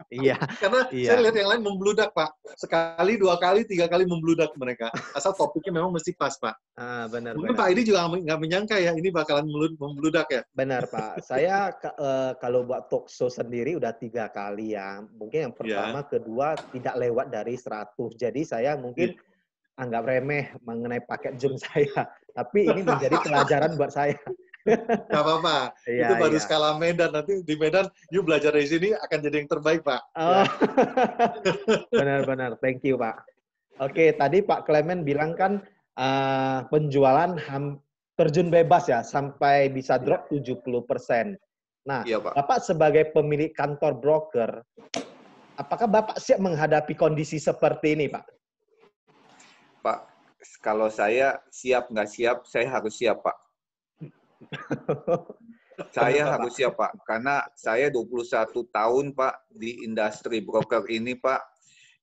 Iya. Karena Iya. saya lihat yang lain membludak Pak. Sekali, 2 kali, 3 kali membludak mereka. Asal topiknya memang mesti pas Pak. Benar. Mungkin Pak Edi juga nggak menyangka ya ini bakalan membludak ya. Benar Pak. Saya kalau buat talk show sendiri udah 3 kali ya. Mungkin yang pertama, kedua tidak lewat dari 100. Jadi saya mungkin anggap remeh mengenai paket Zoom saya. Tapi ini menjadi pelajaran buat saya. Gak apa-apa. Iya, Itu baru iya. skala Medan. Nanti di Medan, you belajar dari sini akan jadi yang terbaik, Pak. Oh. Benar-benar. Thank you, Pak. Oke, tadi Pak Clement bilang kan penjualan terjun bebas ya, sampai bisa drop 70%. Nah, Bapak sebagai pemilik kantor broker, apakah Bapak siap menghadapi kondisi seperti ini, Pak? Pak, kalau saya siap nggak siap, saya harus siap, Pak. Saya harus siap, Pak. Karena saya 21 tahun, Pak, di industri broker ini, Pak.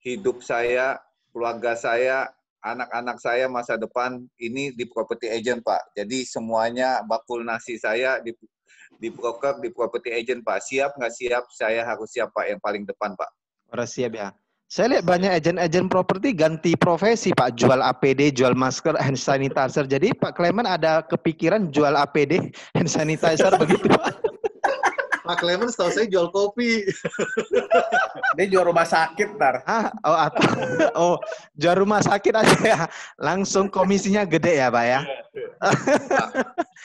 Hidup saya, keluarga saya, anak-anak saya masa depan ini di property agent, Pak. Jadi semuanya bakul nasi saya di broker, di property agent, Pak. Siap nggak siap, saya harus siap, Pak, yang paling depan, Pak. Harus siap ya. Saya lihat banyak agen-agen properti ganti profesi, Pak. Jual APD, jual masker, hand sanitizer. Jadi Pak Clement ada kepikiran jual APD, hand sanitizer begitu, Pak? Pak Clement setahu saya jual kopi. Dia jual rumah sakit, ntar. Jual rumah sakit aja ya. Langsung komisinya gede ya, Pak ya? Pak,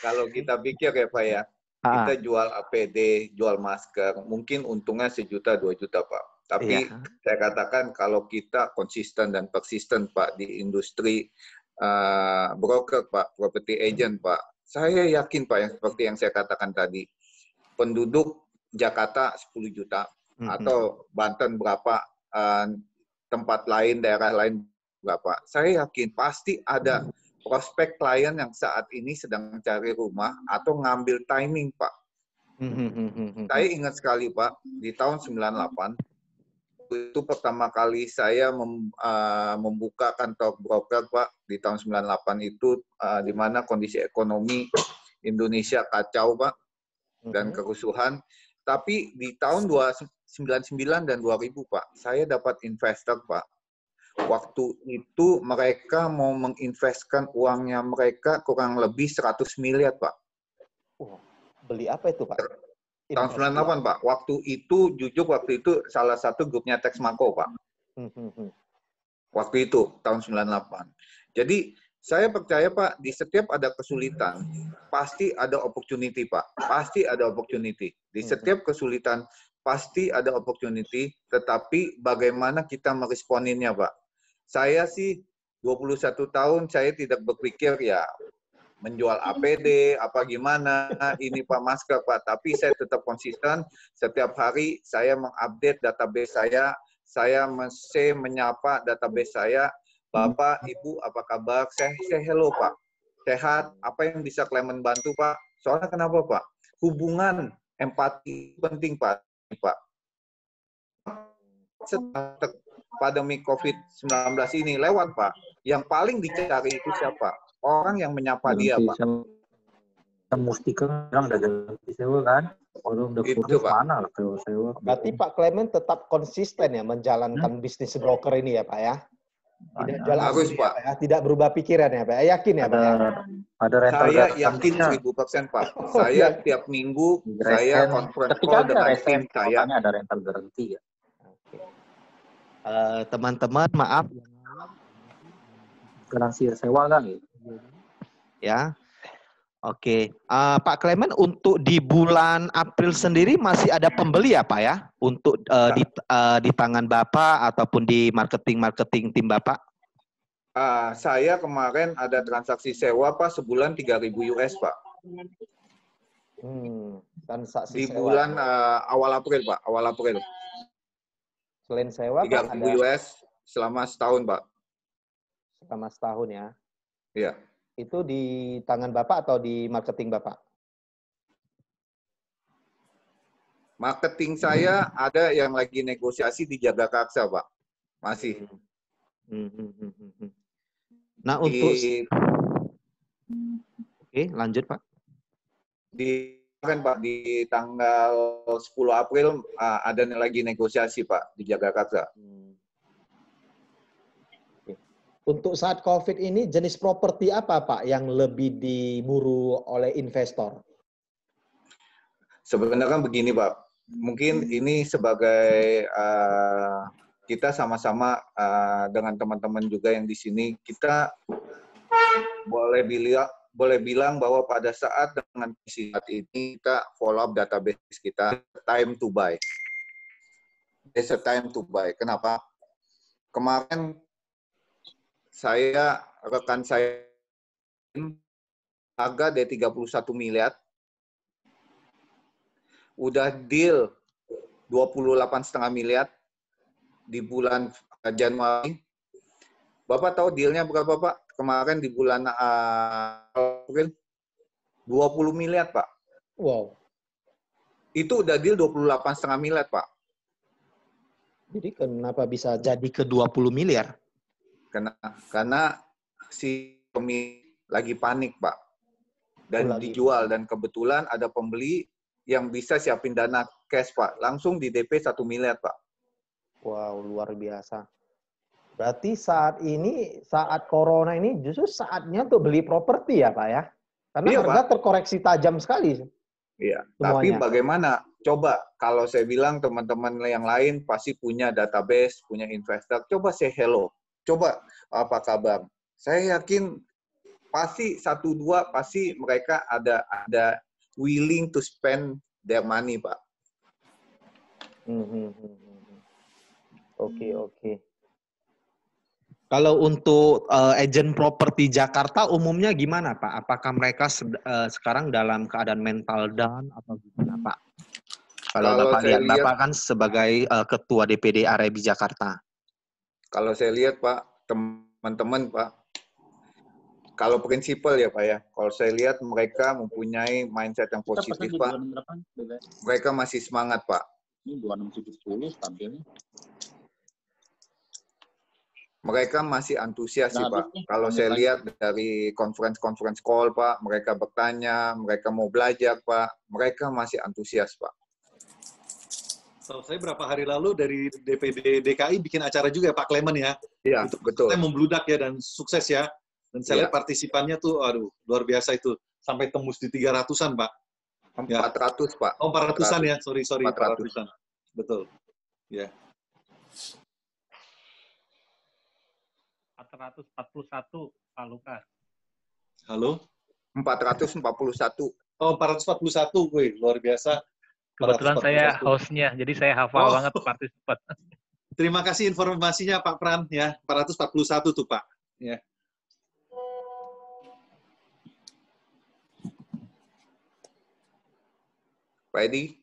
kalau kita pikir ya, Pak ya, kita jual APD, jual masker, mungkin untungnya 1 juta, 2 juta, Pak. Tapi saya katakan kalau kita konsisten dan persisten, Pak, di industri broker, Pak, property agent, Pak, saya yakin, Pak, yang seperti yang saya katakan tadi, penduduk Jakarta 10 juta, atau Banten berapa, tempat lain, daerah lain berapa. Saya yakin pasti ada prospek klien yang saat ini sedang cari rumah atau ngambil timing, Pak. Saya ingat sekali, Pak, di tahun 98, itu pertama kali saya membuka kantor broker, Pak, di tahun 98 itu, di mana kondisi ekonomi Indonesia kacau, Pak, dan kerusuhan. Tapi di tahun 99 dan 2000, Pak, saya dapat investor, Pak. Waktu itu mereka mau menginvestkan uangnya mereka kurang lebih 100 miliar, Pak. Beli apa itu, Pak? Tahun 98, Pak. Waktu itu, jujur waktu itu salah satu grupnya Texmaco, Pak. Waktu itu, tahun 98. Jadi, saya percaya, Pak, di setiap ada kesulitan, pasti ada opportunity, Pak. Pasti ada opportunity. Di setiap kesulitan, pasti ada opportunity, tetapi bagaimana kita meresponinnya, Pak. Saya sih 21 tahun, saya tidak berpikir ya menjual APD, apa gimana, ini Pak masker, Pak. Tapi saya tetap konsisten, setiap hari saya mengupdate database saya masih menyapa database saya, Bapak, Ibu, apa kabar? Saya hello, Pak. Sehat, apa yang bisa Clement bantu, Pak? Soalnya kenapa, Pak? Hubungan, empati penting, Pak. Setelah pandemi COVID-19 ini lewat, Pak, yang paling dicari itu siapa? Orang yang menyapa dia, Pak. Mesti kan ada ganti sewa kan? Orang udah kurus mana lah kalau sewa. Berarti Pak Clement tetap konsisten ya menjalankan bisnis broker ini ya, Pak ya? Tidak jual harus, Pak. Ya? Tidak berubah pikiran ya, Pak? Yakin ya, Pak? Ada rental saya yakin 1000%, Pak. Saya tiap minggu saya conference call dengan tim saya. Ada rental garansi ya. Teman-teman, maaf. Garansi sewa kan gitu. Ya, oke. Pak Clement, untuk di bulan April sendiri masih ada pembeli ya, Pak ya? Untuk di tangan Bapak ataupun di marketing tim Bapak? Saya kemarin ada transaksi sewa, Pak, sebulan 3.000 US, Pak. Transaksi di sewa. bulan awal April, Pak. Awal April. Selain sewa, 3.000 US selama setahun, Pak. Selama setahun ya? Iya. Itu di tangan Bapak atau di marketing Bapak? Marketing saya ada yang lagi negosiasi di Jagakarsa, Pak. Masih. Nah, untuk... Oke. lanjut Pak. Kan Pak, di tanggal 10 April ada lagi negosiasi Pak di Jakarta. Untuk saat COVID ini jenis properti apa Pak yang lebih diburu oleh investor? Sebenarnya begini Pak, mungkin ini sebagai kita sama-sama dengan teman-teman juga yang di sini, kita boleh bilang bahwa pada saat dengan saat ini kita follow up database kita, time to buy. It's a time to buy. Kenapa? Kemarin rekan saya harga dari 31 miliar, udah deal 28,5 miliar di bulan Januari. Bapak tahu dealnya berapa Pak? Kemarin di bulan April 20 miliar Pak. Wow. Itu udah deal 28,5 miliar Pak. Jadi kenapa bisa jadi ke 20 miliar? Karena si pemilik lagi panik Pak. Dan dijual, dan kebetulan ada pembeli yang bisa siapin dana cash Pak. Langsung di DP 1 miliar Pak. Wow, luar biasa. Berarti saat ini, saat corona ini justru saatnya untuk beli properti ya Pak ya? Karena iya, harga Pak. terkoreksi tajam sekali. Iya, Semuanya. tapi bagaimana? Coba kalau saya bilang teman-teman yang lain pasti punya database, punya investor. Coba say hello. Coba apa kabar? Saya yakin pasti 1-2 pasti mereka ada willing to spend their money, Pak. Oke. Kalau untuk agent properti Jakarta umumnya gimana Pak? Apakah mereka sekarang dalam keadaan mental down atau gimana Pak? Kalau Bapak lihat, Bapak kan sebagai Ketua DPD Arebi Jakarta. Kalau saya lihat Pak, teman-teman Pak, kalau prinsipal ya Pak ya, kalau saya lihat mereka mempunyai mindset yang positif Pak. Mereka masih semangat Pak. Ini 2670 tampilnya. Mereka masih antusias sih Pak. Kalau saya lihat dari conference call Pak, mereka bertanya, mereka mau belajar Pak, mereka masih antusias Pak. Tahu saya berapa hari lalu dari DPD DKI bikin acara juga ya Pak Clement ya. Iya, betul. Saya membludak ya dan sukses ya. Dan saya lihat partisipannya tuh, aduh, luar biasa itu. Sampai tembus di 300-an Pak. 400 Pak. Oh, 400-an ya, sorry, 400. 400-an. Betul. Ya. 441 Pak Lukas. Halo? 441. Oh, 441, wih, luar biasa. Kebetulan saya hostnya, jadi saya hafal banget partisipan. Terima kasih informasinya Pak Pran ya, 441 tuh Pak. Ya. Pak Edi.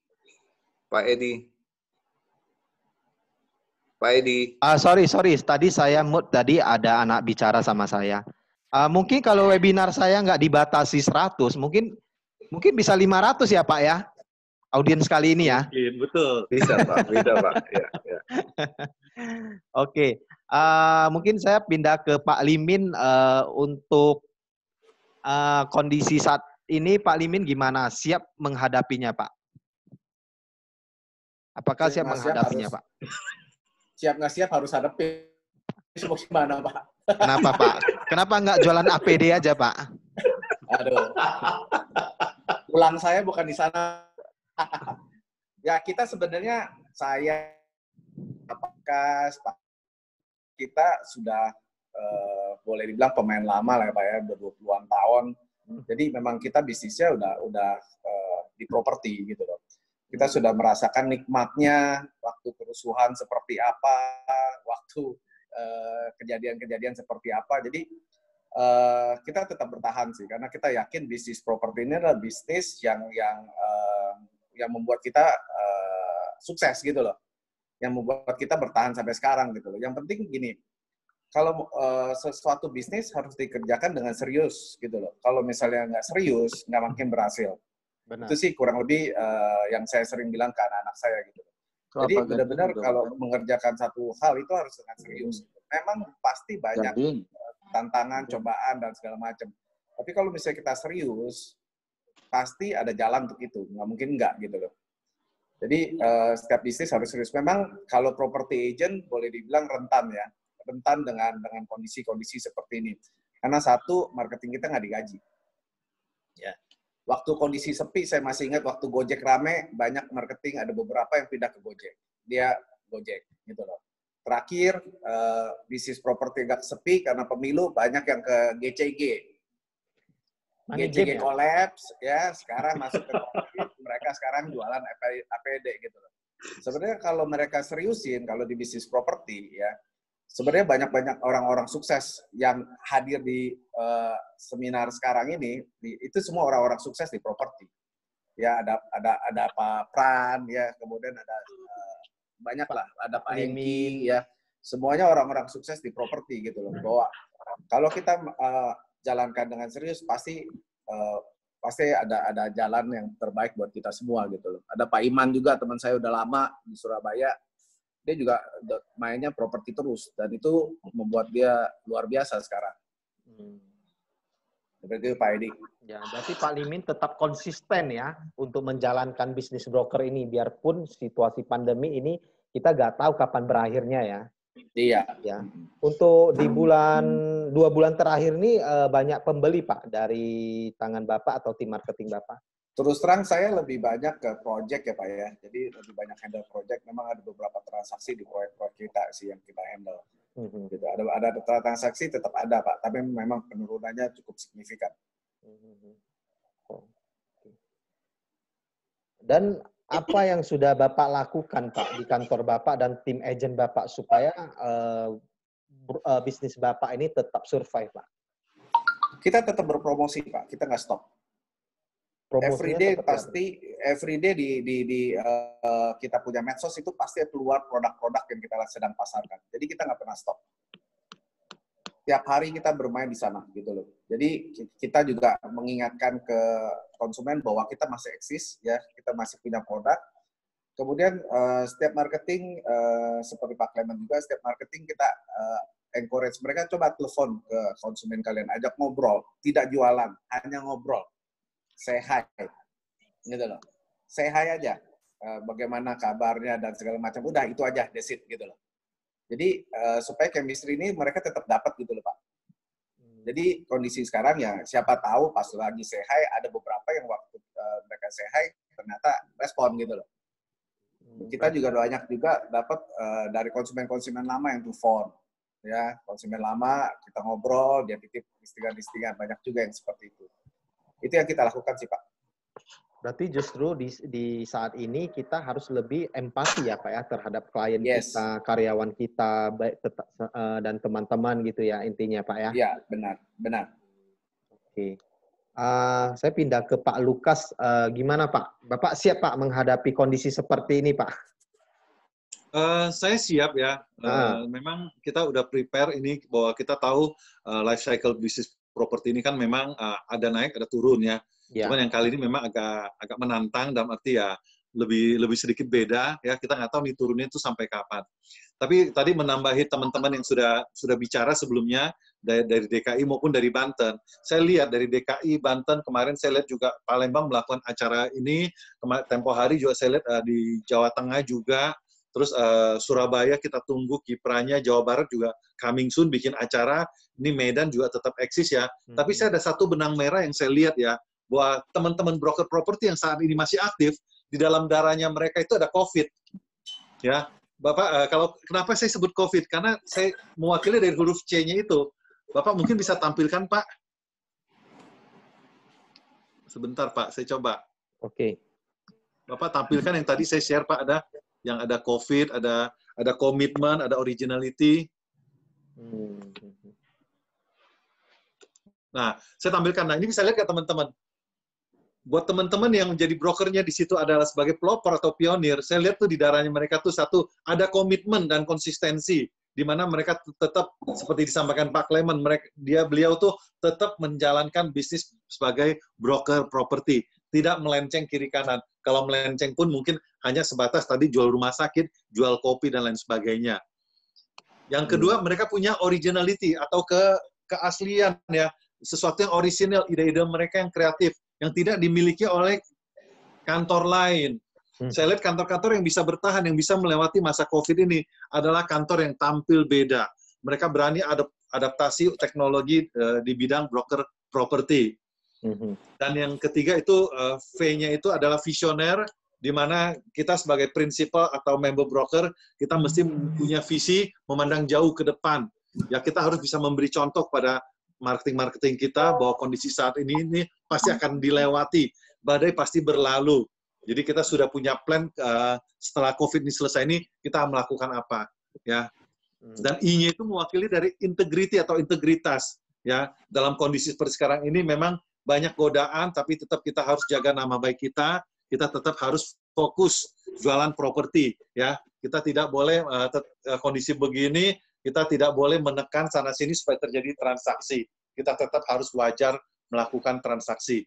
Sorry. Tadi saya mute, tadi ada anak bicara sama saya. Mungkin kalau webinar saya nggak dibatasi 100, mungkin bisa 500 ya Pak ya? Audiens kali ini ya? Mungkin, betul. Bisa Pak, Ya. Oke. Mungkin saya pindah ke Pak Limin untuk kondisi saat ini. Pak Limin gimana? Siap menghadapinya Pak? Apakah siap menghadapinya Pak? Siap nggak siap harus hadapin. Gimana Pak? Kenapa Pak? Kenapa nggak jualan APD aja Pak? Aduh. Pulang saya bukan di sana. Ya kita sebenarnya kita sudah boleh dibilang pemain lama lah ya Pak ya, udah 20-an tahun. Jadi memang kita bisnisnya udah di properti gitu loh. Kita sudah merasakan nikmatnya waktu kerusuhan seperti apa, waktu kejadian-kejadian seperti apa. Jadi kita tetap bertahan sih, karena kita yakin bisnis properti ini adalah bisnis yang membuat kita sukses gitu loh, yang membuat kita bertahan sampai sekarang gitu loh. Yang penting gini, kalau sesuatu bisnis harus dikerjakan dengan serius gitu loh. Kalau misalnya nggak serius, nggak mungkin berhasil. Benar. Itu sih kurang lebih yang saya sering bilang ke anak-anak saya gitu. Jadi benar-benar kalau mengerjakan satu hal itu harus dengan serius. Memang pasti banyak tantangan, cobaan dan segala macam. Tapi kalau misalnya kita serius, pasti ada jalan untuk itu. Nggak mungkin nggak gitu loh. Jadi setiap bisnis harus serius. Memang kalau property agent boleh dibilang rentan ya. Rentan dengan kondisi-kondisi seperti ini. Karena satu, marketing kita nggak digaji. Ya. Waktu kondisi sepi, saya masih ingat waktu Gojek rame, banyak marketing, ada beberapa yang pindah ke Gojek. Dia Gojek, gitu loh. Terakhir, bisnis properti agak sepi karena pemilu, banyak yang ke GCG. GCG collapse, ya, sekarang masuk ke COVID, mereka sekarang jualan APD, gitu loh. Sebenarnya kalau mereka seriusin, kalau di bisnis properti, ya, sebenarnya banyak-banyak orang-orang sukses yang hadir di seminar sekarang ini, itu semua orang-orang sukses di properti. Ya, ada Pak Pran, ya, kemudian ada banyak lah, ada Pak Hengki, ya, semuanya orang-orang sukses di properti gitu loh. Bahwa kalau kita jalankan dengan serius, pasti ada jalan yang terbaik buat kita semua gitu loh. Ada Pak Iman juga, teman saya udah lama di Surabaya, dia juga mainnya properti terus, dan itu membuat dia luar biasa sekarang. Seperti itu Pak Edi. Ya, berarti Pak Limin tetap konsisten ya untuk menjalankan bisnis broker ini, biarpun situasi pandemi ini kita nggak tahu kapan berakhirnya ya. Iya. Ya. Untuk di 2 bulan terakhir ini banyak pembeli Pak dari tangan Bapak atau tim marketing Bapak? Terus terang saya lebih banyak ke project ya Pak ya. Jadi lebih banyak handle project. Memang ada beberapa transaksi di proyek-proyek kita sih yang kita handle. Gitu. Ada transaksi tetap ada Pak, tapi memang penurunannya cukup signifikan. Dan apa yang sudah Bapak lakukan Pak di kantor Bapak dan tim agent Bapak supaya bisnis Bapak ini tetap survive Pak? Kita tetap berpromosi Pak, kita nggak stop. Everyday pasti, everyday di kita punya medsos itu pasti keluar produk-produk yang kita sedang pasarkan. Jadi kita nggak pernah stop. Tiap hari kita bermain di sana gitu loh. Jadi kita juga mengingatkan ke konsumen bahwa kita masih eksis ya, kita masih punya produk. Kemudian setiap marketing seperti Pak Clement juga, setiap marketing kita encourage mereka, coba telepon ke konsumen kalian, ajak ngobrol, tidak jualan, hanya ngobrol. Say hi, gitu loh. Say hi aja, bagaimana kabarnya dan segala macam. Udah itu aja, that's it, gitu loh. Jadi supaya chemistry ini mereka tetap dapat gitu loh Pak. Jadi kondisi sekarang ya siapa tahu pas lagi say hi ada beberapa yang waktu mereka say hi ternyata respon gitu loh. Kita juga banyak juga dapat dari konsumen-konsumen lama yang telepon, ya konsumen lama kita ngobrol, dia titip listingan-listingan, banyak juga yang seperti itu. Itu yang kita lakukan sih Pak. Berarti justru di saat ini kita harus lebih empati ya Pak ya terhadap klien kita, karyawan kita, baik dan teman-teman gitu ya intinya Pak ya. Iya benar. Oke. Saya pindah ke Pak Lukas. Gimana Pak? Bapak siap Pak menghadapi kondisi seperti ini Pak? Saya siap ya. Memang kita udah prepare ini bahwa kita tahu life cycle bisnis properti ini kan memang ada naik, ada turun ya. Cuman yang kali ini memang agak menantang dalam arti ya lebih sedikit beda ya. Kita nggak tahu nih turunnya itu sampai kapan. Tapi tadi menambahi teman-teman yang sudah bicara sebelumnya dari DKI maupun dari Banten. Saya lihat dari DKI, Banten kemarin saya lihat juga Palembang melakukan acara ini. Tempo hari juga saya lihat di Jawa Tengah juga. Terus Surabaya kita tunggu kiprahnya, Jawa Barat juga coming soon bikin acara. Ini Medan juga tetap eksis ya. Tapi saya ada satu benang merah yang saya lihat ya, bahwa teman-teman broker properti yang saat ini masih aktif, di dalam darahnya mereka itu ada COVID. Ya, Bapak, kenapa saya sebut COVID? Karena saya mewakili dari huruf C-nya itu. Bapak mungkin bisa tampilkan Pak. Sebentar Pak, saya coba. Oke. Bapak tampilkan yang tadi saya share Pak, ada yang ada COVID, ada komitmen, ada originality. Nah, saya tampilkan. Nah, ini bisa lihat ya teman-teman. Buat teman-teman yang menjadi brokernya di situ adalah sebagai pelopor atau pionir, saya lihat tuh di darahnya mereka tuh satu, ada komitmen dan konsistensi, di mana mereka tetap, seperti disampaikan Pak Clement, beliau tuh tetap menjalankan bisnis sebagai broker properti. Tidak melenceng kiri kanan. Kalau melenceng pun mungkin hanya sebatas tadi jual rumah sakit, jual kopi, dan lain sebagainya. Yang kedua, mereka punya originality atau keaslian ya. sesuatu yang orisinal, ide-ide mereka yang kreatif, yang tidak dimiliki oleh kantor lain. Saya lihat kantor-kantor yang bisa bertahan, yang bisa melewati masa COVID ini adalah kantor yang tampil beda. Mereka berani adaptasi teknologi di bidang broker properti. Dan yang ketiga itu V-nya itu adalah visioner, di mana kita sebagai prinsipal atau member broker, kita mesti punya visi memandang jauh ke depan. Ya, kita harus bisa memberi contoh pada marketing kita bahwa kondisi saat ini pasti akan dilewati. Badai pasti berlalu. Jadi kita sudah punya plan setelah COVID ini selesai ini kita melakukan apa, ya. Dan I-nya itu mewakili dari integrity atau integritas, ya. Dalam kondisi seperti sekarang ini memang banyak godaan, tapi tetap kita harus jaga nama baik kita. Kita tetap harus fokus jualan properti, ya. Kita tidak boleh kondisi begini, kita tidak boleh menekan sana sini supaya terjadi transaksi. Kita tetap harus wajar melakukan transaksi,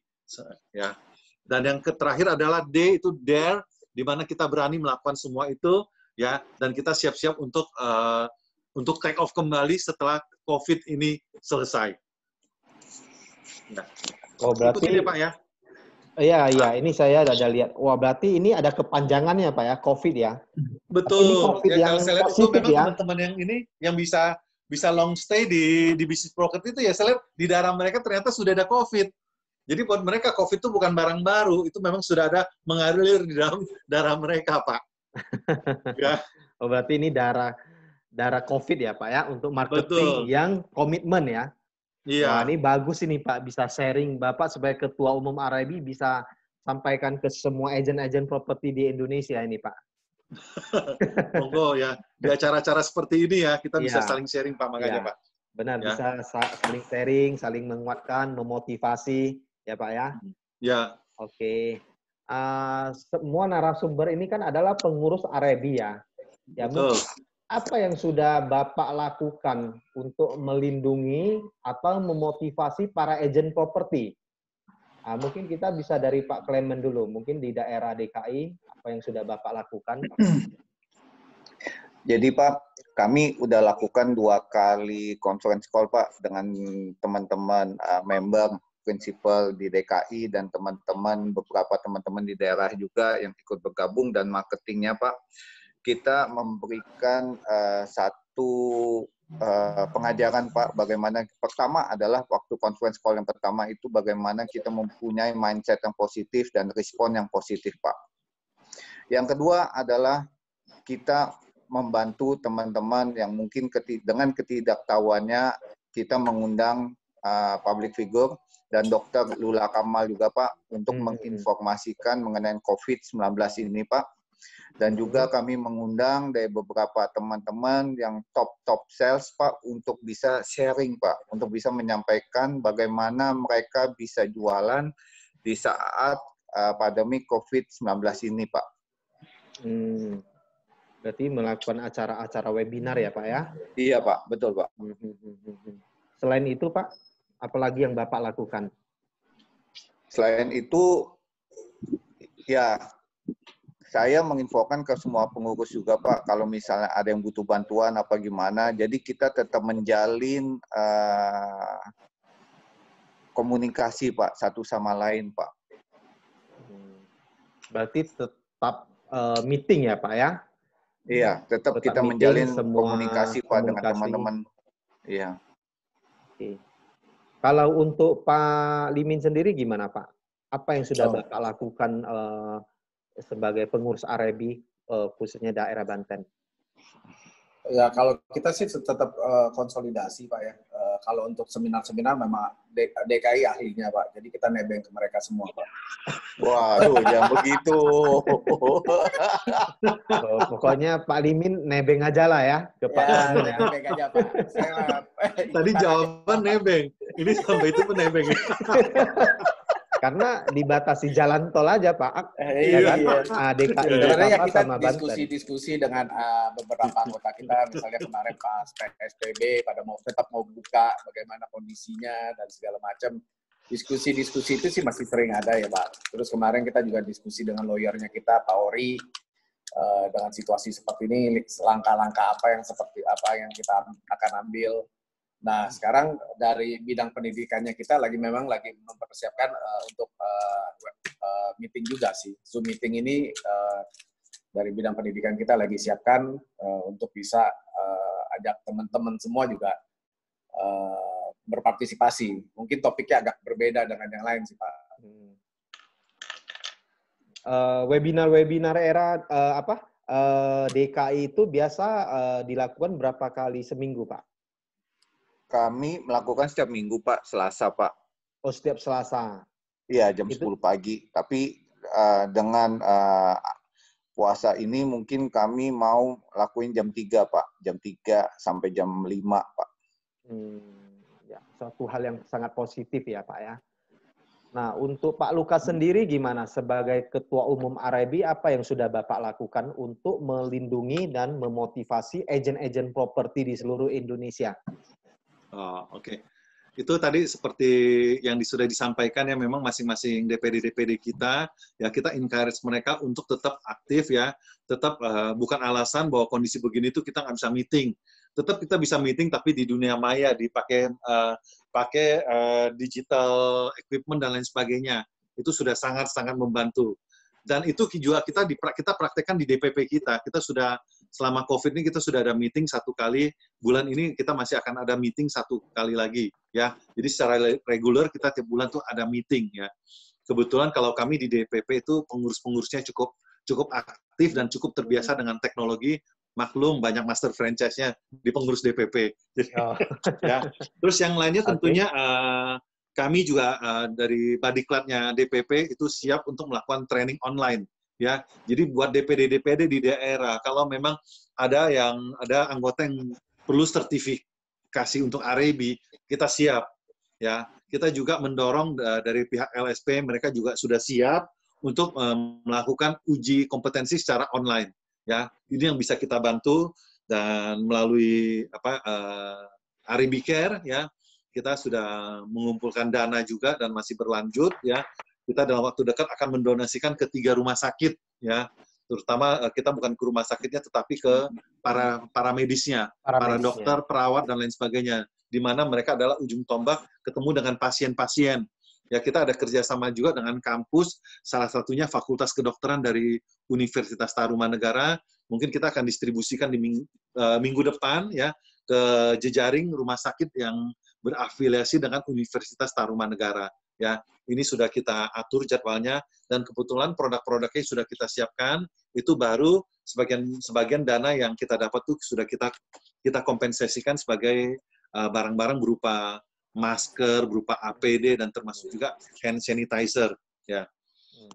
ya. Dan yang terakhir adalah D, itu dare, di mana kita berani melakukan semua itu, ya. Dan kita siap-siap untuk take off kembali setelah COVID ini selesai. Nah, Oh, berarti ikutin ya, Pak, ya. Iya, ini saya ada lihat. Wah, berarti ini ada kepanjangannya, Pak ya, COVID ya. Betul. Ini COVID Ya, yang kalau saya lihat itu positif memang ya. teman-teman yang ini yang bisa long stay di bisnis properti itu ya, saya lihat di daerah mereka ternyata sudah ada COVID. Jadi buat mereka COVID itu bukan barang baru, itu memang sudah ada mengalir di dalam darah mereka, Pak. Ya. Oh, berarti ini darah COVID ya, Pak ya, untuk marketing Betul. yang komitmen ya. Iya. Wah, ini bagus ini Pak, bisa sharing Bapak sebagai Ketua Umum RIB bisa sampaikan ke semua agen-agen properti di Indonesia ini Pak. Monggo ya, di acara-acara seperti ini ya, kita bisa Iya. saling sharing Pak, makanya Iya. Pak. Benar, Ya. bisa saling sharing, saling menguatkan, memotivasi ya Pak ya. Ya. Oke. Semua narasumber ini kan adalah pengurus RIB ya. Ya, Betul. mungkin apa yang sudah Bapak lakukan untuk melindungi atau memotivasi para agen properti? Mungkin kita bisa dari Pak Clement dulu. Mungkin di daerah DKI, apa yang sudah Bapak lakukan? Jadi Pak, kami udah lakukan 2 kali conference call Pak dengan teman-teman member prinsipal di DKI dan beberapa teman-teman di daerah juga yang ikut bergabung, dan marketingnya Pak. Kita memberikan satu pengajaran Pak, bagaimana pertama adalah waktu conference call yang pertama itu bagaimana kita mempunyai mindset yang positif dan respon yang positif Pak. Yang kedua adalah kita membantu teman-teman yang mungkin dengan ketidaktahuannya kita mengundang public figure dan Dr. Lula Kamal juga Pak untuk menginformasikan mengenai COVID-19 ini Pak. Dan juga kami mengundang dari beberapa teman-teman yang top sales Pak untuk bisa sharing Pak, untuk bisa menyampaikan bagaimana mereka bisa jualan di saat pandemi COVID-19 ini Pak. Berarti melakukan acara-acara webinar ya Pak ya? Iya Pak, betul Pak. Selain itu Pak, apalagi yang Bapak lakukan? Selain itu, ya saya menginfokan ke semua pengurus juga Pak, kalau misalnya ada yang butuh bantuan apa gimana, jadi kita tetap menjalin komunikasi Pak, satu sama lain Pak. Berarti tetap meeting ya Pak ya? Iya, tetap kita menjalin komunikasi Pak dengan teman-teman. Iya. Oke. Kalau untuk Pak Limin sendiri gimana Pak? Apa yang sudah Bapak lakukan sebagai pengurus RIB khususnya daerah Banten? Ya kalau kita sih tetap konsolidasi Pak ya. Kalau untuk seminar-seminar memang DKI ahlinya Pak. Jadi kita nebeng ke mereka semua Pak. Waduh, jangan begitu. Pokoknya Pak Limin nebeng aja lah ya ke Pak Limin ya. Nebeng aja Pak. Tadi jawaban nebeng. Ini sampai itu pun nebeng. Karena dibatasi jalan tol aja Pak. Iya kan? DKI sebenarnya kita sama Banten. diskusi dengan beberapa anggota kita, misalnya kemarin pas PSBB pada tetap mau buka, bagaimana kondisinya dan segala macam. Diskusi-diskusi itu sih masih sering ada ya Pak. Terus kemarin kita juga diskusi dengan lawyernya kita, Pak Ori, dengan situasi seperti ini, langkah-langkah apa yang kita akan ambil. Nah, sekarang dari bidang pendidikannya kita memang lagi mempersiapkan untuk meeting juga sih. Zoom meeting ini dari bidang pendidikan kita lagi siapkan untuk bisa ajak teman-teman semua juga berpartisipasi. Mungkin topiknya agak berbeda dengan yang lain sih, Pak. Webinar-webinar era DKI itu biasa dilakukan berapa kali seminggu, Pak? Kami melakukan setiap minggu, Pak. Selasa, Pak. Oh, setiap Selasa. Iya, jam 10 pagi. Tapi dengan puasa ini mungkin kami mau lakuin jam 3, Pak. Jam 3 sampai jam 5, Pak. Ya, suatu hal yang sangat positif ya, Pak ya. Nah, untuk Pak Lukas sendiri gimana? Sebagai Ketua Umum RIB, apa yang sudah Bapak lakukan untuk melindungi dan memotivasi agen-agen properti di seluruh Indonesia? Oh, oke. Itu tadi seperti yang sudah disampaikan ya, memang masing-masing DPD-DPD kita, ya kita encourage mereka untuk tetap aktif ya, tetap bukan alasan bahwa kondisi begini itu kita nggak bisa meeting. Tetap kita bisa meeting tapi di dunia maya, pakai digital equipment dan lain sebagainya. Itu sudah sangat-sangat membantu. Dan itu juga kita praktekkan di DPP kita. Kita sudah selama COVID ini kita sudah ada meeting 1 kali. Bulan ini kita masih akan ada meeting 1 kali lagi ya. Jadi secara reguler kita tiap bulan tuh ada meeting ya. Kebetulan kalau kami di DPP itu pengurus-pengurusnya cukup aktif dan cukup terbiasa dengan teknologi. Maklum banyak master franchise-nya di pengurus DPP. Jadi, ya. Terus yang lainnya tentunya kami juga dari Badiklatnya DPP itu siap untuk melakukan training online ya. Jadi buat DPD-DPD di daerah kalau memang ada anggota yang perlu sertifikasi untuk RIB, kita siap ya. Kita juga mendorong dari pihak LSP, mereka juga sudah siap untuk melakukan uji kompetensi secara online ya. Ini yang bisa kita bantu dan melalui RIB Care ya. Kita sudah mengumpulkan dana juga dan masih berlanjut ya. Kita dalam waktu dekat akan mendonasikan ke 3 rumah sakit ya. Terutama kita bukan ke rumah sakitnya tetapi ke para medisnya, para dokter, perawat dan lain sebagainya. Di mana mereka adalah ujung tombak ketemu dengan pasien-pasien. Ya, kita ada kerjasama juga dengan kampus, salah satunya Fakultas Kedokteran dari Universitas Tarumanegara. Mungkin kita akan distribusikan di minggu depan ya ke jejaring rumah sakit yang berafiliasi dengan Universitas Tarumanegara ya. Ini sudah kita atur jadwalnya dan kebetulan produk-produknya sudah kita siapkan. Itu baru sebagian dana yang kita dapat tuh sudah kita kompensasikan sebagai barang-barang berupa masker, berupa APD dan termasuk juga hand sanitizer ya.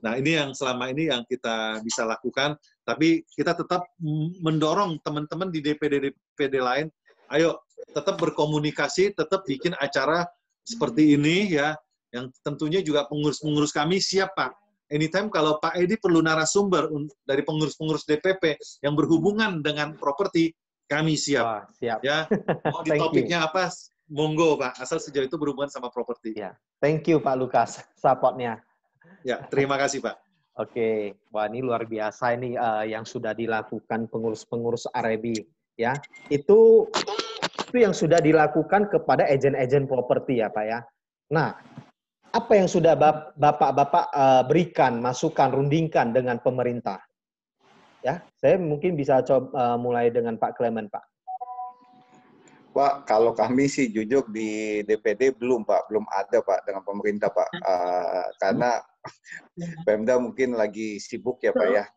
Nah, ini yang selama ini yang kita bisa lakukan, tapi kita tetap mendorong teman-teman di DPD-DPD lain, ayo tetap berkomunikasi, tetap bikin acara seperti ini ya, yang tentunya juga pengurus-pengurus kami siap, Pak. Anytime kalau Pak Edi perlu narasumber dari pengurus-pengurus DPP yang berhubungan dengan properti, kami siap. Siap. Ya, mau di topiknya apa, monggo Pak, asal sejauh itu berhubungan sama properti. Ya. Thank you Pak Lukas, support-nya. Ya, terima kasih Pak. Oke, wah ini luar biasa ini yang sudah dilakukan pengurus-pengurus RIB ya. Itu yang sudah dilakukan kepada agen-agen properti ya Pak ya. Nah, apa yang sudah Bapak berikan, masukan, rundingkan dengan pemerintah? Ya, saya mungkin bisa coba mulai dengan Pak Clement, Pak. Pak, kalau kami sih jujur di DPD belum Pak, belum ada Pak dengan pemerintah Pak, karena Pemda mungkin lagi sibuk ya Pak ya.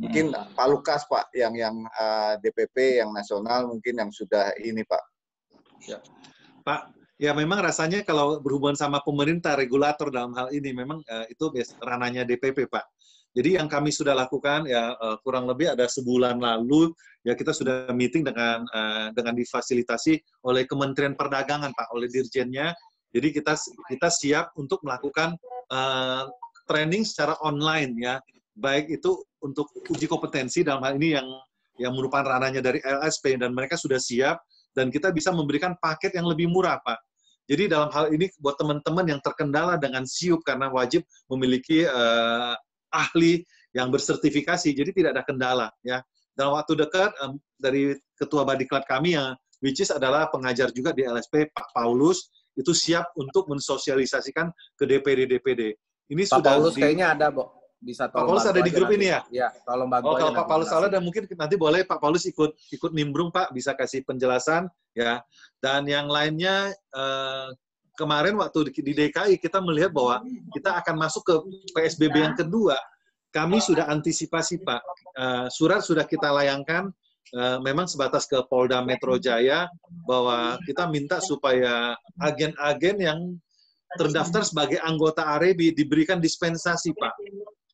Mungkin Pak Lukas Pak yang DPP yang nasional mungkin yang sudah ini Pak. Ya. Pak, ya memang rasanya kalau berhubungan sama pemerintah regulator dalam hal ini memang itu ranahnya DPP Pak. Jadi yang kami sudah lakukan ya kurang lebih ada sebulan lalu ya kita sudah meeting dengan difasilitasi oleh Kementerian Perdagangan Pak, oleh dirjennya. Jadi kita siap untuk melakukan training secara online ya, baik itu untuk uji kompetensi dalam hal ini yang merupakan ranahnya dari LSP dan mereka sudah siap dan kita bisa memberikan paket yang lebih murah Pak. Jadi dalam hal ini buat teman-teman yang terkendala dengan SIUP karena wajib memiliki ahli yang bersertifikasi, jadi tidak ada kendala ya. Dalam waktu dekat dari Ketua Badiklat kami yang which is adalah pengajar juga di LSP, Pak Paulus, itu siap untuk mensosialisasikan ke DPD-DPD. Ini Pak sudah Paulus kayaknya ada, Bo. Bisa Pak tolong Paulus ada di grup nanti. ini ya? Iya, tolong bantu Oh, aja kalau Pak nanti Paulus jelasin. salah, dan mungkin nanti boleh Pak Paulus ikut nimbrung, Pak, bisa kasih penjelasan ya. Dan yang lainnya kemarin waktu di DKI kita melihat bahwa kita akan masuk ke PSBB yang kedua. Kami sudah antisipasi, Pak. Surat sudah kita layangkan, memang sebatas ke Polda Metro Jaya, bahwa kita minta supaya agen-agen yang terdaftar sebagai anggota AREBI diberikan dispensasi, Pak.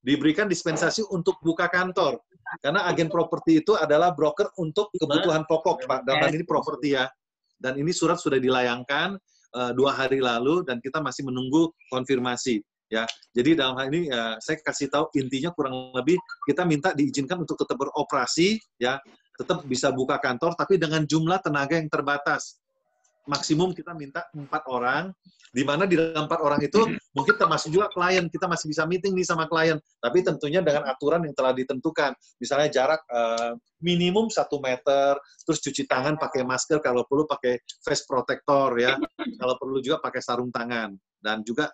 Diberikan dispensasi untuk buka kantor. Karena agen properti itu adalah broker untuk kebutuhan pokok, Pak. Dalam hal ini properti ya. Dan ini surat sudah dilayangkan 2 hari lalu, dan kita masih menunggu konfirmasi. Ya, jadi dalam hal ini saya kasih tahu intinya kurang lebih kita minta diizinkan untuk tetap beroperasi, ya, tetap bisa buka kantor, tapi dengan jumlah tenaga yang terbatas. Maksimum kita minta 4 orang, di mana di dalam 4 orang itu mungkin termasuk juga klien, kita masih bisa meeting nih sama klien, tapi tentunya dengan aturan yang telah ditentukan. Misalnya jarak minimum 1 meter, terus cuci tangan pakai masker, kalau perlu pakai face protector ya, kalau perlu juga pakai sarung tangan. Dan juga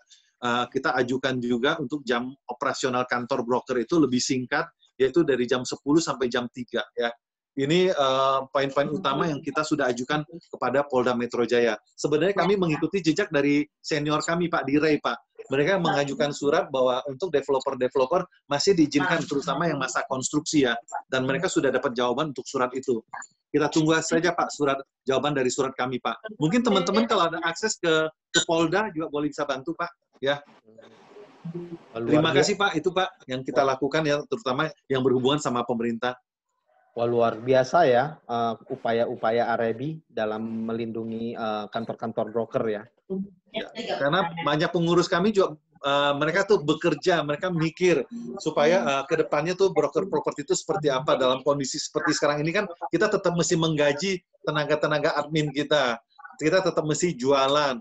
kita ajukan juga untuk jam operasional kantor broker itu lebih singkat, yaitu dari jam 10 sampai jam 3 ya. Ini poin-poin utama yang kita sudah ajukan kepada Polda Metro Jaya. Sebenarnya kami mengikuti jejak dari senior kami, Pak Direy, Pak. Mereka mengajukan surat bahwa untuk developer-developer masih diizinkan, terutama yang masa konstruksi ya. Dan mereka sudah dapat jawaban untuk surat itu. Kita tunggu saja, Pak, jawaban dari surat kami, Pak. Mungkin teman-teman kalau ada akses ke Polda juga boleh bisa bantu, Pak. Ya. Terima kasih, Pak. Itu, Pak, yang kita lakukan ya, terutama yang berhubungan sama pemerintah. Wah, luar biasa ya upaya-upaya AREBI dalam melindungi kantor-kantor broker ya. Ya. Karena banyak pengurus kami juga mereka tuh bekerja, mereka mikir supaya ke depannya tuh broker properti itu seperti apa dalam kondisi seperti sekarang ini kan kita tetap mesti menggaji tenaga-tenaga admin kita. Kita tetap mesti jualan.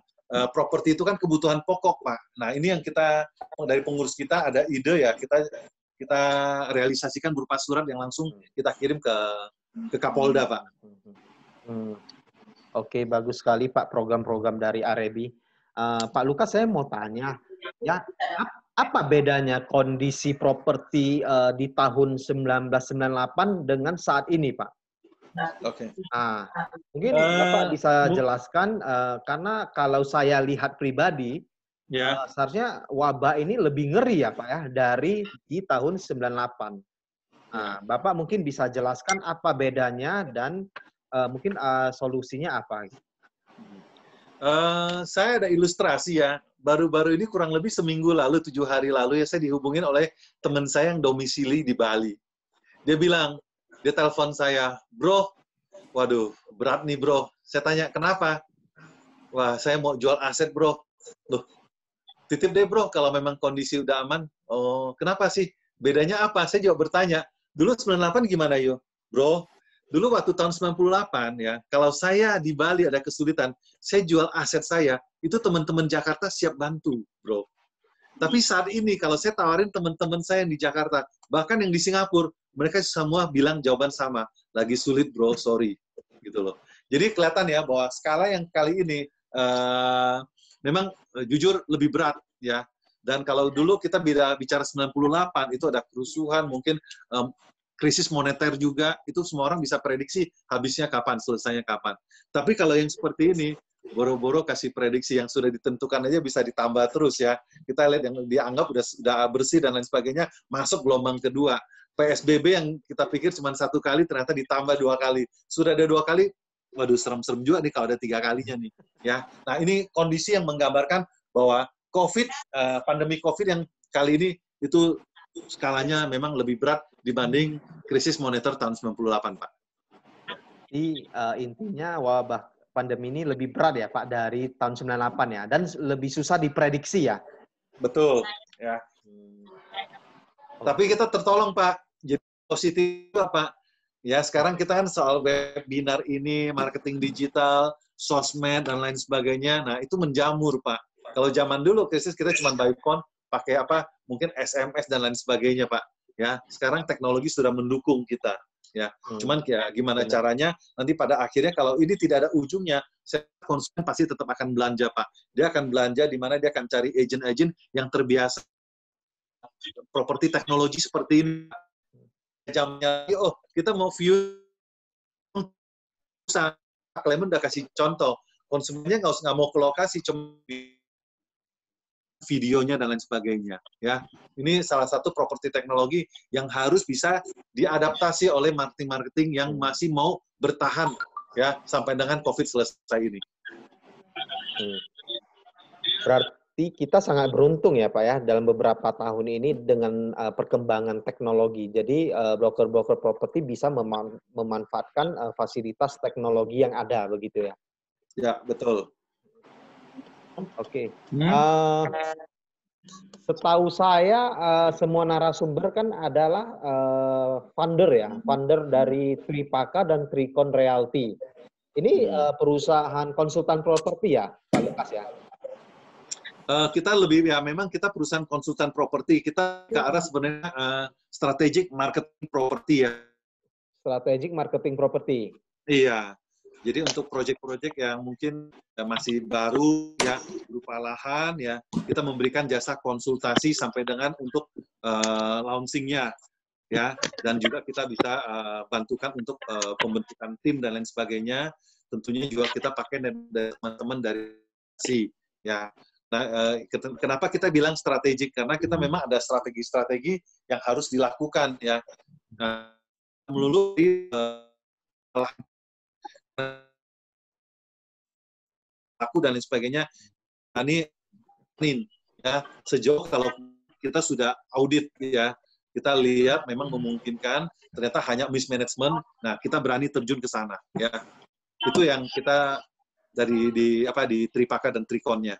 Properti itu kan kebutuhan pokok, Pak. Nah, ini yang kita dari pengurus kita ada ide ya, kita realisasikan berupa surat yang langsung kita kirim ke Kapolda, Pak. Oke, bagus sekali Pak program-program dari AREBI. Pak Lukas, saya mau tanya, ya apa bedanya kondisi properti di tahun 1998 dengan saat ini, Pak? Oke. Mungkin Bapak bisa jelaskan, karena kalau saya lihat pribadi, ya. Seharusnya wabah ini lebih ngeri ya Pak ya dari di tahun 98. Nah, Bapak mungkin bisa jelaskan apa bedanya dan mungkin solusinya apa? Saya ada ilustrasi ya. Baru-baru ini kurang lebih seminggu lalu, 7 hari lalu ya, saya dihubungin oleh teman saya yang domisili di Bali. Dia bilang, dia telepon saya, bro, waduh berat nih bro. Saya tanya, kenapa? Wah, saya mau jual aset bro. Loh, titip deh bro, kalau memang kondisi udah aman. Oh, kenapa sih? Bedanya apa? Saya juga bertanya. Dulu 98 gimana yo? Bro, dulu waktu tahun 98 ya, kalau saya di Bali ada kesulitan, saya jual aset saya, itu teman-teman Jakarta siap bantu, bro. Tapi saat ini kalau saya tawarin teman-teman saya yang di Jakarta, bahkan yang di Singapura, mereka semua bilang jawaban sama. Lagi sulit bro, sorry. Gitu loh. Jadi kelihatan ya bahwa skala yang kali ini memang jujur lebih berat ya. Dan kalau dulu kita bicara 98 itu ada kerusuhan, mungkin krisis moneter juga, itu semua orang bisa prediksi habisnya kapan, selesainya kapan. Tapi kalau yang seperti ini, boro-boro kasih prediksi yang sudah ditentukan aja bisa ditambah terus ya. Kita lihat yang dianggap udah bersih dan lain sebagainya, masuk gelombang kedua. PSBB yang kita pikir cuma 1 kali, ternyata ditambah 2 kali. Sudah ada 2 kali, waduh serem-serem juga nih kalau ada 3 kalinya nih. Ya, nah ini kondisi yang menggambarkan bahwa pandemi COVID yang kali ini itu skalanya memang lebih berat dibanding krisis moneter tahun 98, Pak. Jadi intinya wabah pandemi ini lebih berat ya Pak dari tahun 98 ya, dan lebih susah diprediksi ya. Betul, ya. Tapi kita tertolong Pak. Jadi positif Pak. Ya sekarang kita kan soal webinar ini, marketing digital, sosmed dan lain sebagainya. Nah itu menjamur Pak. Kalau zaman dulu krisis kita cuma by phone, pakai apa? Mungkin SMS dan lain sebagainya Pak. Ya sekarang teknologi sudah mendukung kita. ya. Cuman ya gimana caranya nanti pada akhirnya kalau ini tidak ada ujungnya, konsumen pasti tetap akan belanja, Pak. Dia akan belanja di mana dia akan cari agent-agent yang terbiasa properti teknologi seperti ini. Jamnya, oh kita mau view Clement udah kasih contoh, konsumennya nggak mau ke lokasi, cuma videonya dan lain sebagainya. Ya, ini salah satu properti teknologi yang harus bisa diadaptasi oleh marketing-marketing yang masih mau bertahan ya sampai dengan COVID selesai ini. Berarti kita sangat beruntung ya Pak ya dalam beberapa tahun ini dengan perkembangan teknologi. Jadi broker-broker properti bisa memanfaatkan fasilitas teknologi yang ada begitu ya. Ya, betul. Oke. Setahu saya semua narasumber kan adalah founder ya, founder dari Tripaka dan Tricon Realty. Ini perusahaan konsultan properti ya, Pak Lukas ya? Kita lebih ya memang kita perusahaan konsultan properti. Kita ke arah sebenarnya strategic marketing properti ya. Strategic marketing properti. Iya. Jadi untuk proyek-proyek yang mungkin masih baru ya berupa lahan ya, kita memberikan jasa konsultasi sampai dengan untuk launching-nya ya, dan juga kita bisa bantukan untuk pembentukan tim dan lain sebagainya. Tentunya juga kita pakai teman-teman dari si ya. Nah, kenapa kita bilang strategik? Karena kita memang ada strategi-strategi yang harus dilakukan ya. Nah, melulu aku dan lain sebagainya. Ini ya sejauh kalau kita sudah audit ya, kita lihat memang memungkinkan, ternyata hanya mismanagement. Nah, kita berani terjun ke sana ya. Itu yang kita di Tripaka dan Triconnya.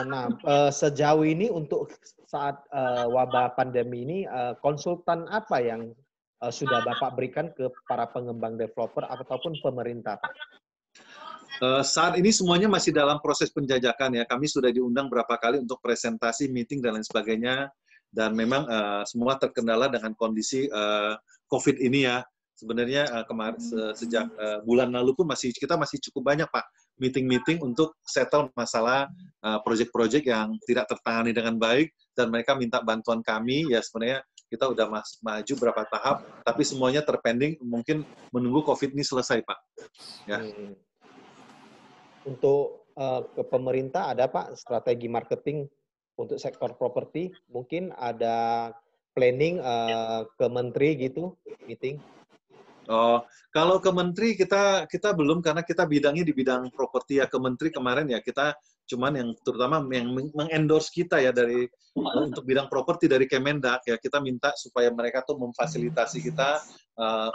Nah, sejauh ini untuk saat wabah pandemi ini, konsultan apa yang sudah Bapak berikan ke para pengembang developer ataupun pemerintah, Pak? Saat ini semuanya masih dalam proses penjajakan ya. Kami sudah diundang berapa kali untuk presentasi, meeting, dan lain sebagainya. Dan memang semua terkendala dengan kondisi COVID ini ya. Sebenarnya kemarin sejak bulan lalu pun kita masih cukup banyak, Pak, meeting-meeting untuk settle masalah proyek-proyek yang tidak tertangani dengan baik. Dan mereka minta bantuan kami, ya sebenarnya kita udah maju berapa tahap, tapi semuanya terpending, mungkin menunggu COVID ini selesai, Pak. Ya. Untuk ke pemerintah ada, Pak, strategi marketing untuk sektor properti? Mungkin ada planning ke menteri gitu, meeting? Oh, kalau ke menteri kita belum, karena kita bidangnya di bidang properti ya. Ke menteri kemarin ya kita cuman yang terutama yang mengendorse kita ya dari untuk bidang properti dari Kemendak ya, kita minta supaya mereka tuh memfasilitasi kita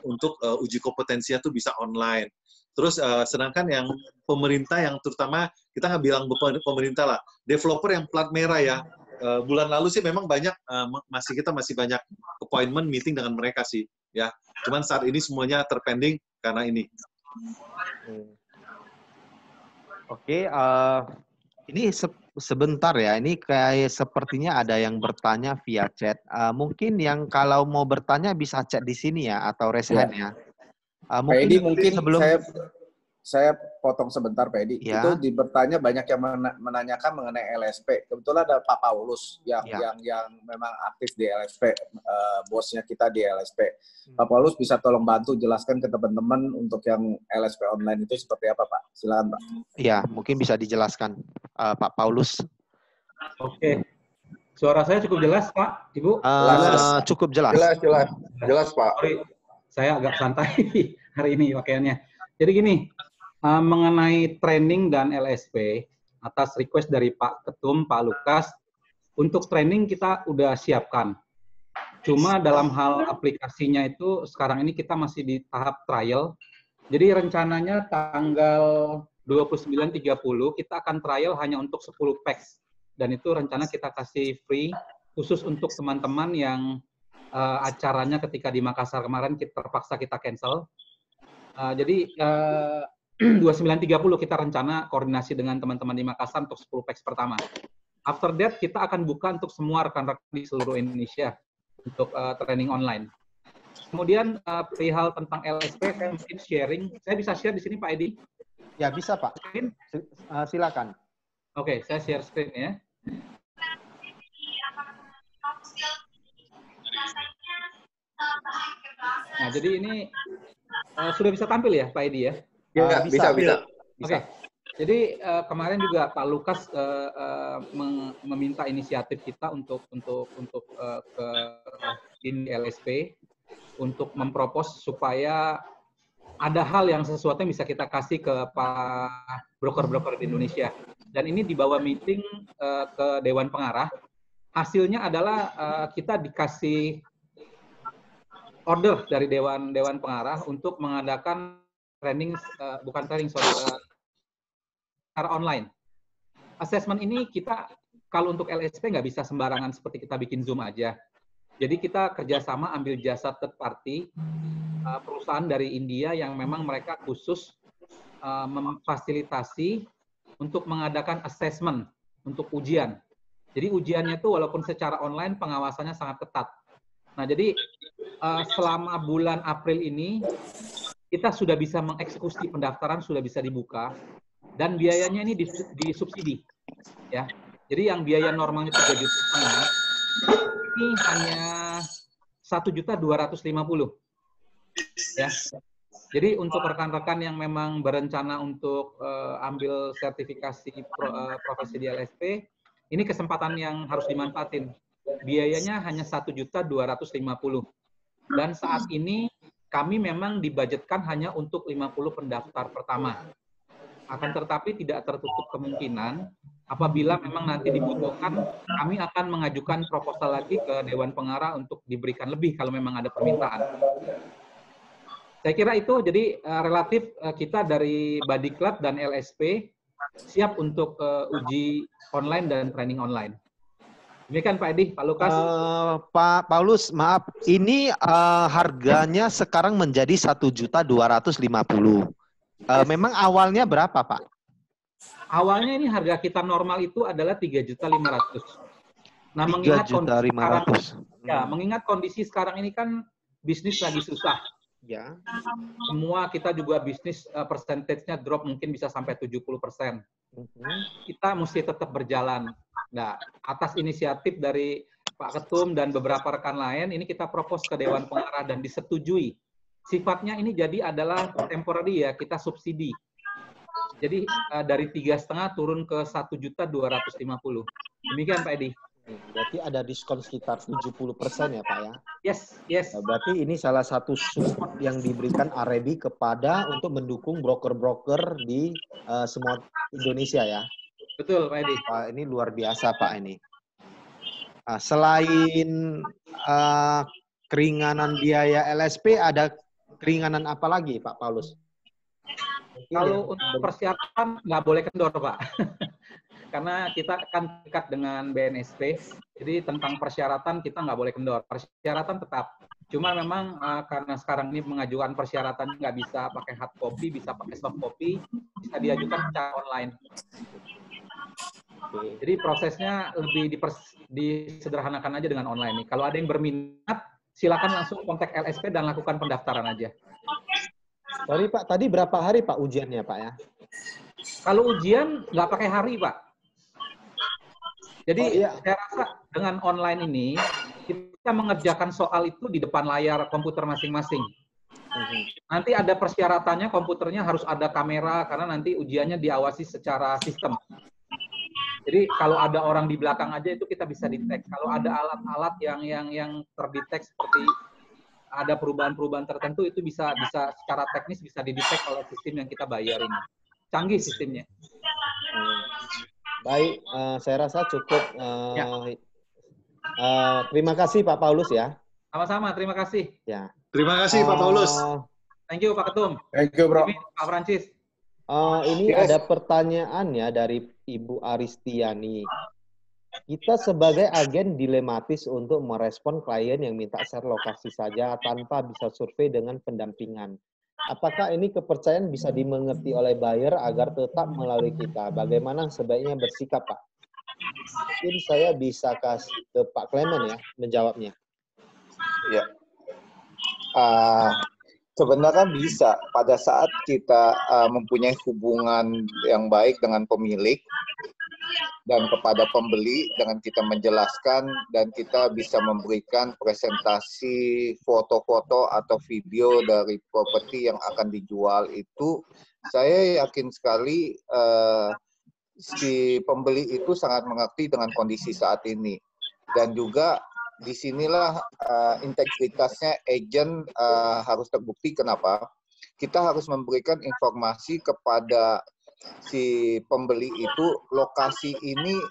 untuk uji kompetensinya tuh bisa online. Terus sedangkan yang pemerintah yang terutama kita nggak bilang pemerintah lah, developer yang plat merah ya. Bulan lalu sih memang banyak kita masih banyak appointment meeting dengan mereka sih ya. Cuman saat ini semuanya terpending karena ini. Oke, ini sebentar ya. Ini kayak sepertinya ada yang bertanya via chat. Mungkin yang kalau mau bertanya bisa chat di sini ya atau raise hand ya. Pak Edi, mungkin sebelum saya potong sebentar, Pak Edi. Ya. Itu bertanya banyak yang menanyakan mengenai LSP. Kebetulan ada Pak Paulus yang memang aktif di LSP, bosnya kita di LSP. Pak Paulus bisa tolong bantu jelaskan ke teman-teman untuk yang LSP online itu seperti apa, Pak? Silakan, Pak. Iya, mungkin bisa dijelaskan, Pak Paulus. Oke. Suara saya cukup jelas, Pak, Ibu? Cukup jelas. Jelas, Pak. Sorry, saya agak santai hari ini pakaiannya. Jadi gini, mengenai training dan LSP, atas request dari Pak Ketum, Pak Lukas, untuk training kita udah siapkan. Cuma dalam hal aplikasinya itu, sekarang ini kita masih di tahap trial. Jadi rencananya tanggal 29-30 kita akan trial hanya untuk 10 packs. Dan itu rencana kita kasih free, khusus untuk teman-teman yang acaranya ketika di Makassar kemarin terpaksa kita cancel. Jadi 29.30 kita rencana koordinasi dengan teman-teman di Makassar untuk 10 packs pertama. After that kita akan buka untuk semua rekan-rekan di seluruh Indonesia. untuk training online. Kemudian perihal tentang LSP, saya mungkin sharing. Saya bisa share di sini Pak Edi? Ya bisa Pak. Silakan. Oke, saya share screen ya. Nah, jadi ini sudah bisa tampil ya Pak Edi ya? Ya, bisa. Oke. Jadi kemarin juga Pak Lukas meminta inisiatif kita untuk ke LSP untuk mempropos supaya ada hal yang sesuatu yang bisa kita kasih ke para broker-broker di Indonesia. Dan ini dibawa meeting ke Dewan Pengarah. Hasilnya adalah kita dikasih order dari Dewan Pengarah untuk mengadakan training, secara online. Assessment ini kita kalau untuk LSP nggak bisa sembarangan seperti kita bikin Zoom aja. Jadi kita kerjasama ambil jasa third party, perusahaan dari India yang memang mereka khusus memfasilitasi untuk mengadakan assessment untuk ujian. Jadi ujiannya itu walaupun secara online pengawasannya sangat ketat. Nah jadi selama bulan April ini kita sudah bisa mengeksekusi pendaftaran, sudah bisa dibuka dan biayanya ini disubsidi. Ya, jadi yang biaya normalnya 3,5 juta ini hanya 1.250.000 ya. Jadi untuk rekan-rekan yang memang berencana untuk ambil sertifikasi profesi di LSP, ini kesempatan yang harus dimanfaatin. Biayanya hanya 1.250.000 dan saat ini kami memang dibudgetkan hanya untuk 50 pendaftar pertama. Akan tetapi tidak tertutup kemungkinan apabila memang nanti dibutuhkan, kami akan mengajukan proposal lagi ke Dewan Pengarah untuk diberikan lebih kalau memang ada permintaan. Saya kira itu, jadi relatif kita dari Badiklat dan LSP siap untuk uji online dan training online. Demikian Pak Edi, Pak Lukas. Pak Paulus, maaf, ini harganya sekarang menjadi 1.250.000. Memang awalnya berapa, Pak? Awalnya ini harga kita normal itu adalah 3.500.000. Nah, mengingat kondisi sekarang ini kan bisnis lagi susah. Ya. Semua kita juga bisnis persentasenya drop mungkin bisa sampai 70%. Kita mesti tetap berjalan. Nah, atas inisiatif dari Pak Ketum dan beberapa rekan lain, ini kita propose ke Dewan Pengarah dan disetujui. Sifatnya ini jadi adalah temporary ya, kita subsidi. Jadi dari 3,5 turun ke 1.250.000. Demikian Pak Edi. Berarti ada diskon sekitar 70% ya Pak ya? Yes. Nah, berarti ini salah satu support yang diberikan Arebi kepada untuk mendukung broker-broker di semua Indonesia ya? Betul Pak Edi. Pak, ini luar biasa Pak ini. Selain keringanan biaya LSP, ada keringanan apa lagi Pak Paulus? Kalau untuk persiapan nggak boleh kendor Pak. Karena kita akan dekat dengan BNSP, jadi tentang persyaratan kita nggak boleh kendor. Persyaratan tetap, cuma memang karena sekarang ini mengajukan persyaratan nggak bisa pakai hard copy, bisa pakai soft copy, bisa diajukan secara online. Jadi prosesnya lebih disederhanakan aja dengan online nih. Kalau ada yang berminat, silakan langsung kontak LSP dan lakukan pendaftaran aja. Sorry Pak, tadi berapa hari Pak ujiannya Pak ya? Kalau ujian nggak pakai hari Pak. Jadi saya rasa dengan online ini kita mengerjakan soal itu di depan layar komputer masing-masing. Nanti ada persyaratannya, komputernya harus ada kamera karena nanti ujiannya diawasi secara sistem. Jadi kalau ada orang di belakang aja itu kita bisa detect. Kalau ada alat-alat yang terdetek seperti ada perubahan-perubahan tertentu itu bisa secara teknis bisa didetek oleh sistem yang kita bayar ini. Canggih sistemnya. Baik, saya rasa cukup. Terima kasih Pak Paulus ya. Sama-sama, terima kasih. Ya. Terima kasih Pak Paulus. Thank you Pak Ketum. Thank you Bro. Pak Francis. Ini ada pertanyaan ya dari Ibu Aristiani. Kita sebagai agen dilematis untuk merespon klien yang minta share lokasi saja tanpa bisa survei dengan pendampingan. Apakah ini kepercayaan bisa dimengerti oleh buyer agar tetap melalui kita? Bagaimana sebaiknya bersikap, Pak? Mungkin saya bisa kasih ke Pak Clement ya, menjawabnya. Ya. Sebenarnya bisa pada saat kita mempunyai hubungan yang baik dengan pemilik dan kepada pembeli dengan kita menjelaskan dan kita bisa memberikan presentasi foto-foto atau video dari properti yang akan dijual itu, saya yakin sekali si pembeli itu sangat mengerti dengan kondisi saat ini. Dan juga disinilah integritasnya agen harus terbukti. Kenapa? Kita harus memberikan informasi kepada si pembeli itu, lokasi ini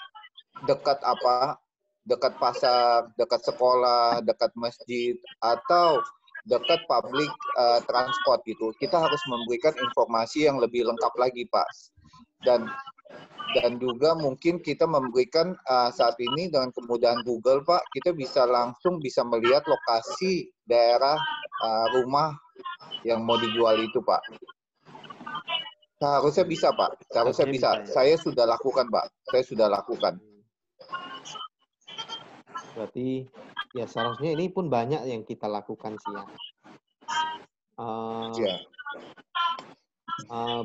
dekat apa, dekat pasar, dekat sekolah, dekat masjid, atau dekat public transport gitu. Kita harus memberikan informasi yang lebih lengkap lagi, Pak. Dan juga mungkin kita memberikan saat ini dengan kemudahan Google, Pak, kita bisa langsung bisa melihat lokasi daerah rumah yang mau dijual itu, Pak. Seharusnya bisa, Pak. Seharusnya bisa. Saya sudah lakukan, Pak. Saya sudah lakukan. Berarti ya seharusnya ini pun banyak yang kita lakukan sih ya.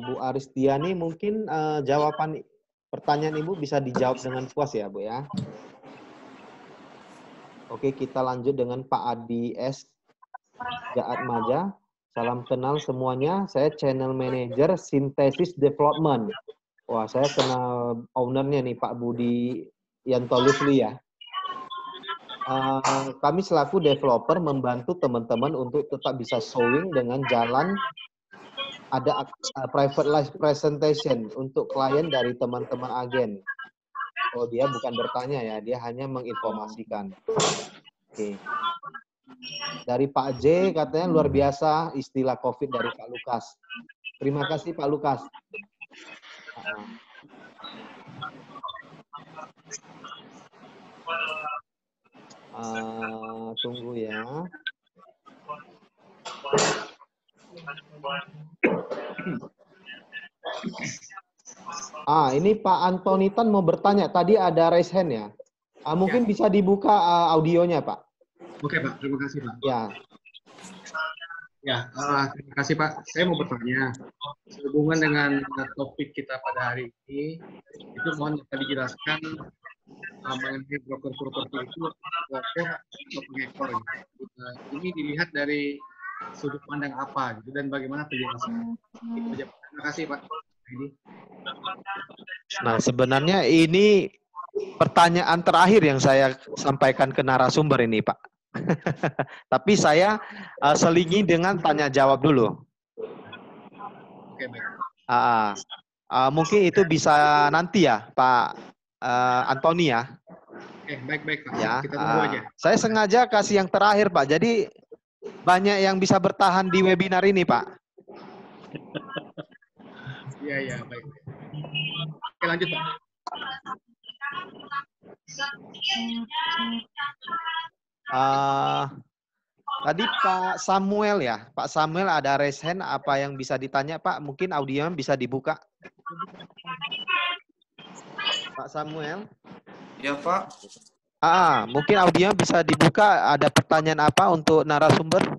Bu Aristiani, mungkin jawaban pertanyaan Ibu bisa dijawab dengan puas ya, Bu ya. Oke, kita lanjut dengan Pak Adi S. Jaat Maja. Salam kenal semuanya, saya channel manager Synthesis Development. Wah, saya kenal ownernya nih, Pak Budi Yanto Lusli ya. Kami selaku developer membantu teman-teman untuk tetap bisa showing dengan jalan ada private live presentation untuk klien dari teman-teman agen. Oh, dia bukan bertanya ya, dia hanya menginformasikan. Oke. Dari Pak J, katanya luar biasa istilah COVID dari Pak Lukas. Terima kasih Pak Lukas. Tunggu ya. Ini Pak Antonitan mau bertanya. Tadi ada raise hand ya. Mungkin bisa dibuka audionya, Pak. Oke, Pak. Terima kasih, Pak. Ya. Ya, terima kasih, Pak. Saya mau bertanya. Sehubungan dengan topik kita pada hari ini, itu mohon dapat dijelaskan mengenai broker properti itu broker atau pengekor. Gitu. Ini dilihat dari sudut pandang apa gitu dan bagaimana penjelasan. Terima kasih, Pak. Nah, sebenarnya ini pertanyaan terakhir yang saya sampaikan ke narasumber ini, Pak. Tapi saya selingi dengan tanya jawab dulu. Oke, baik. Mungkin itu bisa nanti ya, Pak Antoni ya. Oke, baik-baik, Pak. Ya, kita tunggu aja. Saya sengaja kasih yang terakhir, Pak. Jadi banyak yang bisa bertahan di webinar ini, Pak. Iya, baik. Oke, lanjut, Pak. Tadi Pak Samuel ya, Pak Samuel ada raise hand, apa yang bisa ditanya Pak? Mungkin audionya bisa dibuka. Pak Samuel? Ya Pak. Mungkin audionya bisa dibuka, ada pertanyaan apa untuk narasumber?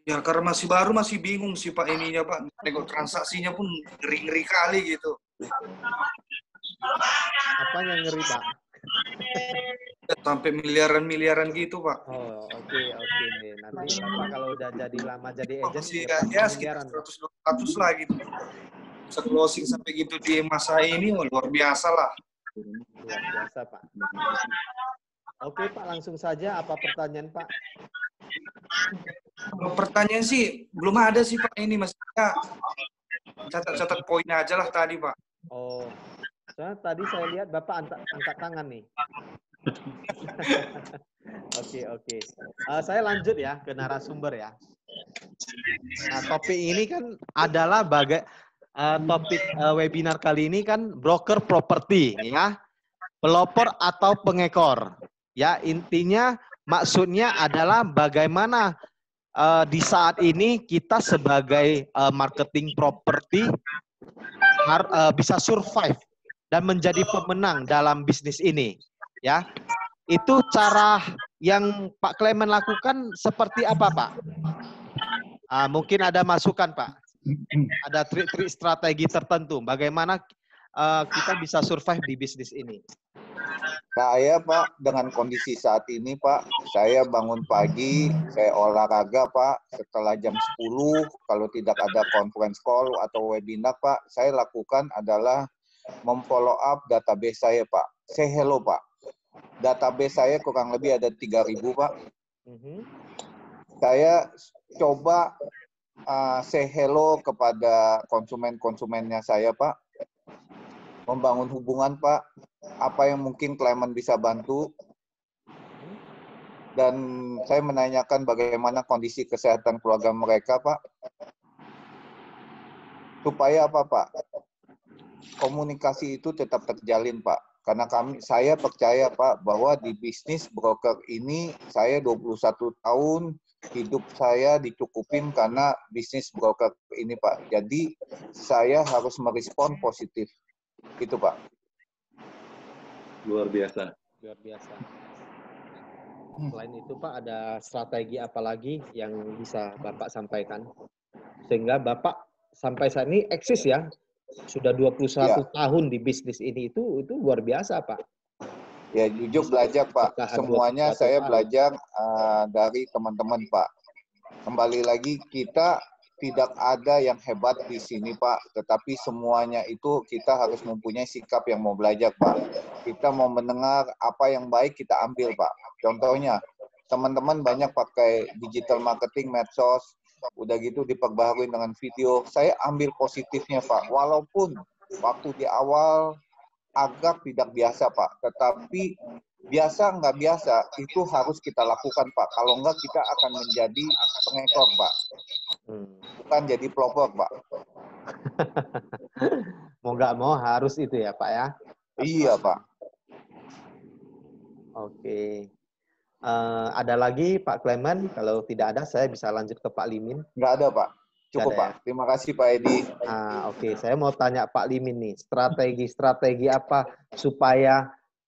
Ya karena masih baru, masih bingung sih Pak ininya Pak. Nego transaksinya pun ngeri-ngeri kali gitu. Apa yang ngeri Pak? Sampai miliaran gitu Pak. Oh, oke. Nanti Bapak kalau udah jadi lama jadi agent ya sekitar 100-200 lah gitu. Bisa closing sampai gitu di masa ini luar biasa lah. Luar biasa Pak. Oke Pak, langsung saja apa pertanyaan Pak? Pertanyaan sih belum ada sih Pak ini, maksudnya catat-catat poin aja lah tadi Pak. Oh, soalnya tadi saya lihat Bapak angkat tangan nih. Oke. Saya lanjut ya ke narasumber ya. Nah, topik ini kan adalah topik webinar kali ini kan broker properti ya. Pelopor atau pengekor. Ya, intinya maksudnya adalah bagaimana di saat ini kita sebagai marketing properti bisa survive dan menjadi pemenang dalam bisnis ini. Ya, itu cara yang Pak Clement lakukan seperti apa, Pak? Mungkin ada masukan, Pak. Ada trik-trik strategi tertentu. Bagaimana kita bisa survive di bisnis ini? Saya, Pak, dengan kondisi saat ini, Pak, saya bangun pagi, saya olahraga, Pak, setelah jam 10, kalau tidak ada conference call atau webinar, Pak, saya lakukan adalah memfollow up database saya, Pak. Say hello, Pak. Database saya kurang lebih ada 3.000, Pak. Saya coba say hello kepada konsumen-konsumennya saya, Pak. Membangun hubungan, Pak. Apa yang mungkin Clement bisa bantu. Dan saya menanyakan bagaimana kondisi kesehatan keluarga mereka, Pak. Supaya apa, Pak? Komunikasi itu tetap terjalin, Pak. Karena saya percaya, Pak, bahwa di bisnis broker ini saya 21 tahun hidup saya dicukupin karena bisnis broker ini, Pak. Jadi saya harus merespon positif. Itu, Pak. Luar biasa. Luar biasa. Selain itu, Pak, ada strategi apa lagi yang bisa Bapak sampaikan? Sehingga Bapak sampai saat ini eksis ya, sudah 21 tahun di bisnis ini, itu luar biasa, Pak. Ya, jujur belajar, Pak. Semuanya saya belajar dari teman-teman, Pak. Kembali lagi, kita tidak ada yang hebat di sini, Pak. Tetapi semuanya itu kita harus mempunyai sikap yang mau belajar, Pak. Kita mau mendengar apa yang baik, kita ambil, Pak. Contohnya, teman-teman banyak pakai digital marketing, medsos, udah gitu diperbaharui dengan video. Saya ambil positifnya, Pak. Walaupun waktu di awal agak tidak biasa, Pak. Tetapi biasa nggak biasa, itu harus kita lakukan, Pak. Kalau nggak, kita akan menjadi pengekor, Pak. Bukan jadi pelopor, Pak. Mau nggak mau harus itu ya, Pak ya? Iya, Pak. Oke. Ada lagi, Pak Clement? Kalau tidak ada, saya bisa lanjut ke Pak Limin. Nggak ada, Pak. Cukup, Pak. Ya? Terima kasih, Pak Edi. Oke. Saya mau tanya Pak Limin nih, strategi apa supaya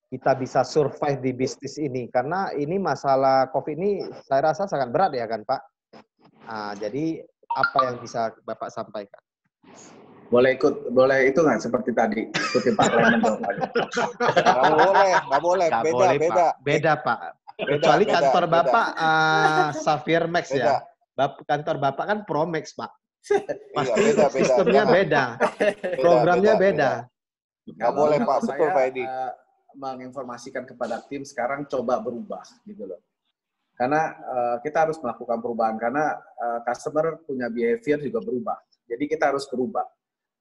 kita bisa survive di bisnis ini? Karena ini masalah COVID ini saya rasa sangat berat ya kan, Pak? Jadi apa yang bisa Bapak sampaikan? Boleh itu nggak seperti tadi, ikuti Pak Clement jawabannya. Nggak boleh. Beda, Pak. Kecuali kantor Bapak Sapphire Max ya. Kantor Bapak kan Pro Max, Pak. Pasti sistemnya beda. Programnya beda. Nggak boleh, Pak. Betul, Pak Edi. Menginformasikan kepada tim sekarang coba berubah gitu loh. Karena kita harus melakukan perubahan karena customer punya behavior juga berubah. Jadi kita harus berubah.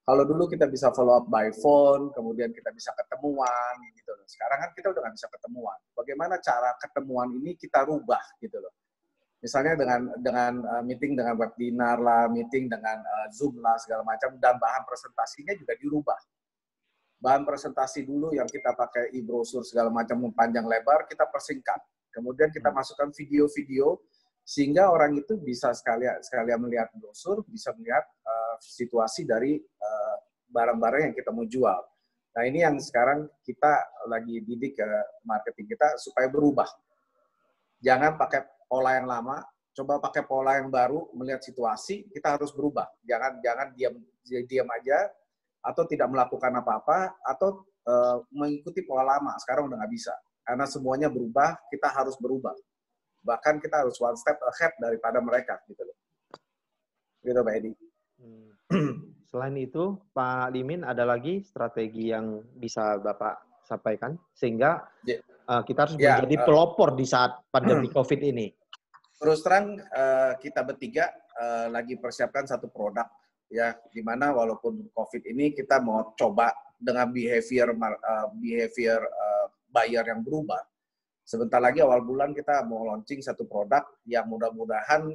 Kalau dulu kita bisa follow up by phone, kemudian kita bisa ketemuan gitu loh. Sekarang kan kita udah nggak bisa ketemuan. Bagaimana cara ketemuan ini kita rubah gitu loh. Misalnya dengan meeting dengan webinar lah, meeting dengan Zoom lah segala macam, dan bahan presentasinya juga dirubah. Bahan presentasi dulu yang kita pakai e-brosur segala macam panjang lebar, kita persingkat. Kemudian kita masukkan video-video sehingga orang itu bisa sekalian melihat brosur, bisa melihat situasi dari barang-barang yang kita mau jual. Nah, ini yang sekarang kita lagi didik ke marketing kita supaya berubah. Jangan pakai pola yang lama, coba pakai pola yang baru, melihat situasi, kita harus berubah. Jangan diam aja, atau tidak melakukan apa-apa, atau mengikuti pola lama. Sekarang udah nggak bisa. Karena semuanya berubah, kita harus berubah. Bahkan kita harus one step ahead daripada mereka. Gitu loh. Gitu, Pak Edi. Selain itu, Pak Limin, ada lagi strategi yang bisa Bapak sampaikan? Sehingga kita harus menjadi pelopor di saat pandemi COVID ini. Terus terang, kita bertiga lagi persiapkan satu produk. Ya, di mana walaupun COVID ini kita mau coba dengan behavior buyer yang berubah. Sebentar lagi awal bulan kita mau launching satu produk yang mudah-mudahan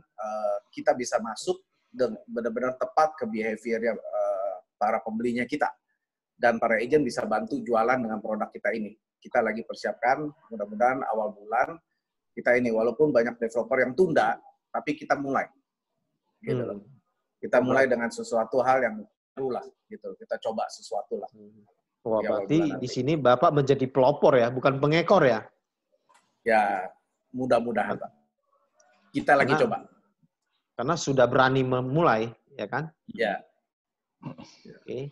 kita bisa masuk dan benar-benar tepat ke behavior para pembelinya kita. Dan para agent bisa bantu jualan dengan produk kita ini. Kita lagi persiapkan, mudah-mudahan awal bulan kita ini, walaupun banyak developer yang tunda, tapi kita mulai. Gitu loh. Kita mulai dengan sesuatu hal yang baru lah, gitu. Kita coba sesuatu lah. Wah, berarti di sini Bapak menjadi pelopor ya, bukan pengekor ya? Ya, mudah-mudahan Pak. Kita lagi coba. Karena sudah berani memulai, ya kan? Ya. Oke.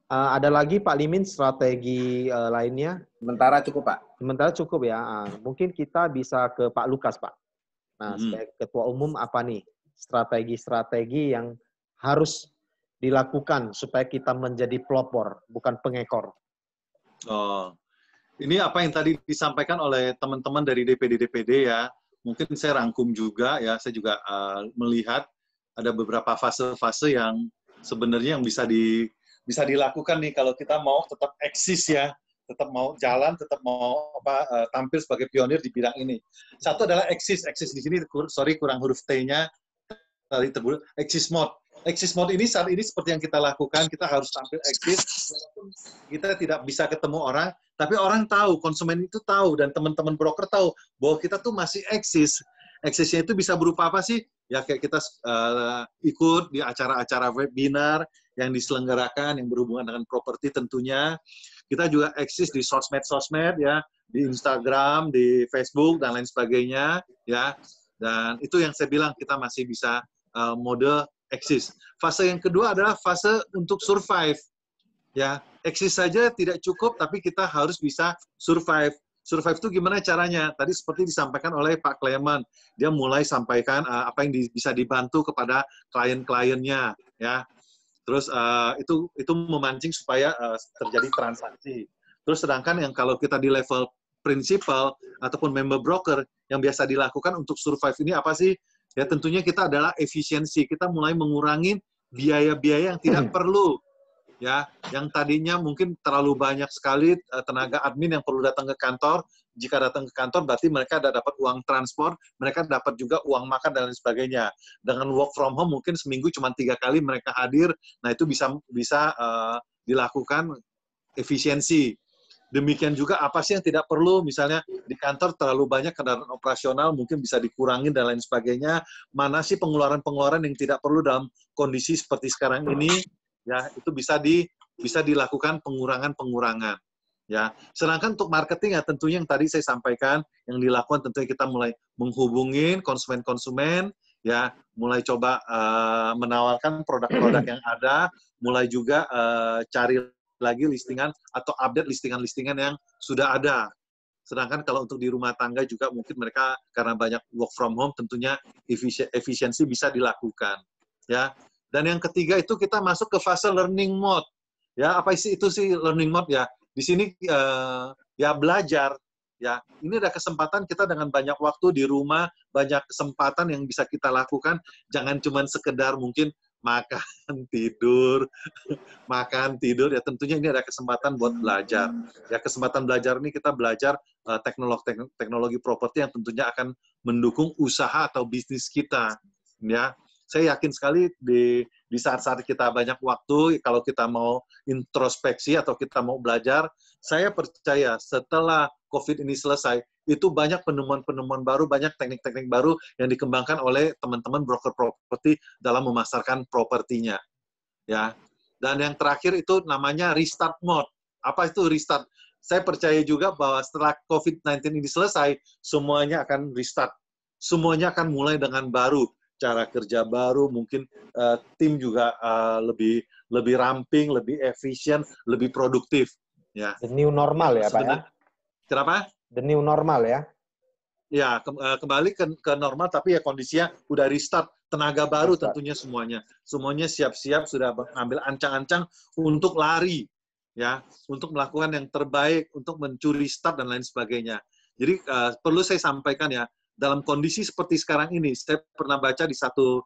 Ada lagi Pak Limin strategi lainnya? Sementara cukup Pak. Sementara cukup ya. Mungkin kita bisa ke Pak Lukas Pak. Nah, sebagai Ketua Umum apa nih strategi-strategi yang harus dilakukan supaya kita menjadi pelopor, bukan pengekor? Oh, ini apa yang tadi disampaikan oleh teman-teman dari DPD ya. Mungkin saya rangkum juga ya. Saya juga melihat ada beberapa fase-fase yang sebenarnya yang bisa dilakukan nih kalau kita mau tetap eksis ya, tetap mau jalan, tetap mau tampil sebagai pionir di bidang ini. Satu adalah eksis di sini, kurang huruf T-nya tadi terburu. Eksis mode. Eksis mode ini saat ini seperti yang kita lakukan, kita harus tampil eksis. Kita tidak bisa ketemu orang, tapi orang tahu, konsumen itu tahu, dan teman-teman broker tahu bahwa kita tuh masih eksis. Eksisnya itu bisa berupa apa sih? Ya kayak kita ikut di acara-acara webinar yang diselenggarakan yang berhubungan dengan properti tentunya. Kita juga eksis di sosmed ya, di Instagram, di Facebook dan lain sebagainya ya. Dan itu yang saya bilang kita masih bisa mode eksis. Fase yang kedua adalah fase untuk survive. Ya, eksis saja tidak cukup tapi kita harus bisa survive. Survive itu gimana caranya? Tadi seperti disampaikan oleh Pak Kleman, dia mulai sampaikan apa yang bisa dibantu kepada klien-kliennya, ya. Terus itu memancing supaya terjadi transaksi. Terus sedangkan yang kalau kita di level principal ataupun member broker yang biasa dilakukan untuk survive ini apa sih? Ya tentunya kita adalah efisiensi. Kita mulai mengurangi biaya-biaya yang tidak perlu. Ya, yang tadinya mungkin terlalu banyak sekali tenaga admin yang perlu datang ke kantor. Jika datang ke kantor berarti mereka dapat uang transport, mereka dapat juga uang makan dan lain sebagainya. Dengan work from home mungkin seminggu cuma 3 kali mereka hadir. Nah itu bisa dilakukan efisiensi. Demikian juga apa sih yang tidak perlu, misalnya di kantor terlalu banyak kendaraan operasional mungkin bisa dikurangi dan lain sebagainya. Mana sih pengeluaran-pengeluaran yang tidak perlu dalam kondisi seperti sekarang ini? Ya, itu bisa dilakukan pengurangan-pengurangan. Ya, sedangkan untuk marketing ya tentunya yang tadi saya sampaikan yang dilakukan tentunya kita mulai menghubungin konsumen-konsumen, ya, mulai coba menawarkan produk-produk yang ada, mulai juga cari lagi listingan atau update listingan-listingan yang sudah ada. Sedangkan kalau untuk di rumah tangga juga mungkin mereka karena banyak work from home tentunya efisiensi bisa dilakukan. Ya. Dan yang ketiga itu kita masuk ke fase learning mode. Ya, apa sih itu sih learning mode ya? Di sini ya belajar. Ya, ini ada kesempatan kita dengan banyak waktu di rumah, banyak kesempatan yang bisa kita lakukan. Jangan cuma sekedar mungkin makan, tidur, makan, tidur. Ya tentunya ini ada kesempatan buat belajar. Ya, kesempatan belajar ini kita belajar teknologi properti yang tentunya akan mendukung usaha atau bisnis kita. Ya. Saya yakin sekali di saat-saat kita banyak waktu, kalau kita mau introspeksi atau kita mau belajar, saya percaya setelah COVID ini selesai, itu banyak penemuan-penemuan baru, banyak teknik-teknik baru yang dikembangkan oleh teman-teman broker properti dalam memasarkan propertinya. Ya. Dan yang terakhir itu namanya restart mode. Apa itu restart? Saya percaya juga bahwa setelah COVID-19 ini selesai, semuanya akan restart. Semuanya akan mulai dengan baru. Cara kerja baru, mungkin tim juga lebih ramping, lebih efisien, lebih produktif. Ya. The new normal ya, Pak ya? Kenapa? The new normal ya? Ya, kembali ke normal, tapi ya kondisinya udah restart, tenaga baru tentunya semuanya. Semuanya siap-siap, sudah mengambil ancang-ancang untuk lari, ya, untuk melakukan yang terbaik, untuk mencuri start dan lain sebagainya. Jadi perlu saya sampaikan ya, dalam kondisi seperti sekarang ini, saya pernah baca di satu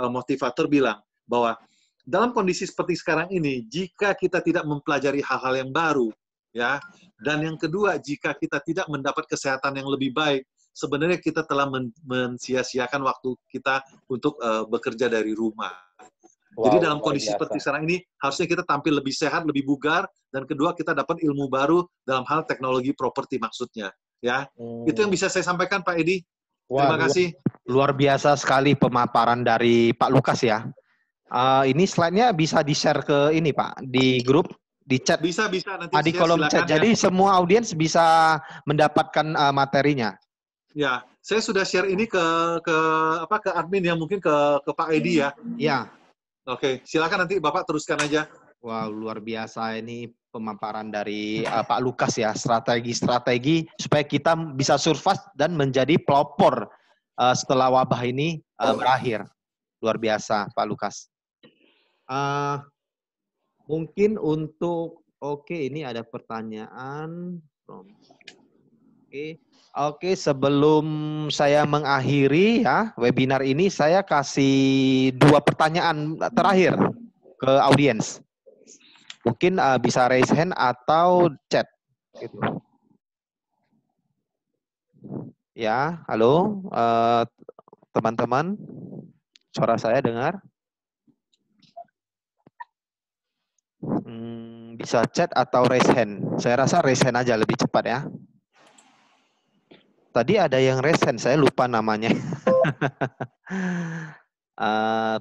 motivator bilang bahwa dalam kondisi seperti sekarang ini, jika kita tidak mempelajari hal-hal yang baru, ya, dan yang kedua, jika kita tidak mendapat kesehatan yang lebih baik, sebenarnya kita telah mensia-siakan waktu kita untuk bekerja dari rumah. Jadi dalam kondisi seperti sekarang ini, harusnya kita tampil lebih sehat, lebih bugar, dan kedua kita dapat ilmu baru dalam hal teknologi properti maksudnya. Ya, itu yang bisa saya sampaikan Pak Edi. Terima kasih. Luar biasa sekali pemaparan dari Pak Lukas ya. Ini slide-nya bisa di-share ke ini Pak, di grup, di chat. Bisa nanti di kolom chat. Jadi semua audiens bisa mendapatkan materinya. Ya, saya sudah share ini ke admin ya, mungkin ke Pak Edi ya. Ya. Oke, silakan nanti Bapak teruskan aja. Wow, luar biasa ini pemaparan dari Pak Lukas ya, strategi-strategi supaya kita bisa survive dan menjadi pelopor setelah wabah ini berakhir. Luar biasa, Pak Lukas. Mungkin untuk, ini ada pertanyaan. Oke, sebelum saya mengakhiri ya webinar ini, saya kasih 2 pertanyaan terakhir ke audiens. Mungkin bisa raise hand atau chat. Gitu. Ya, halo teman-teman, suara saya dengar? Bisa chat atau raise hand. Saya rasa raise hand aja lebih cepat ya. Tadi ada yang raise hand, saya lupa namanya.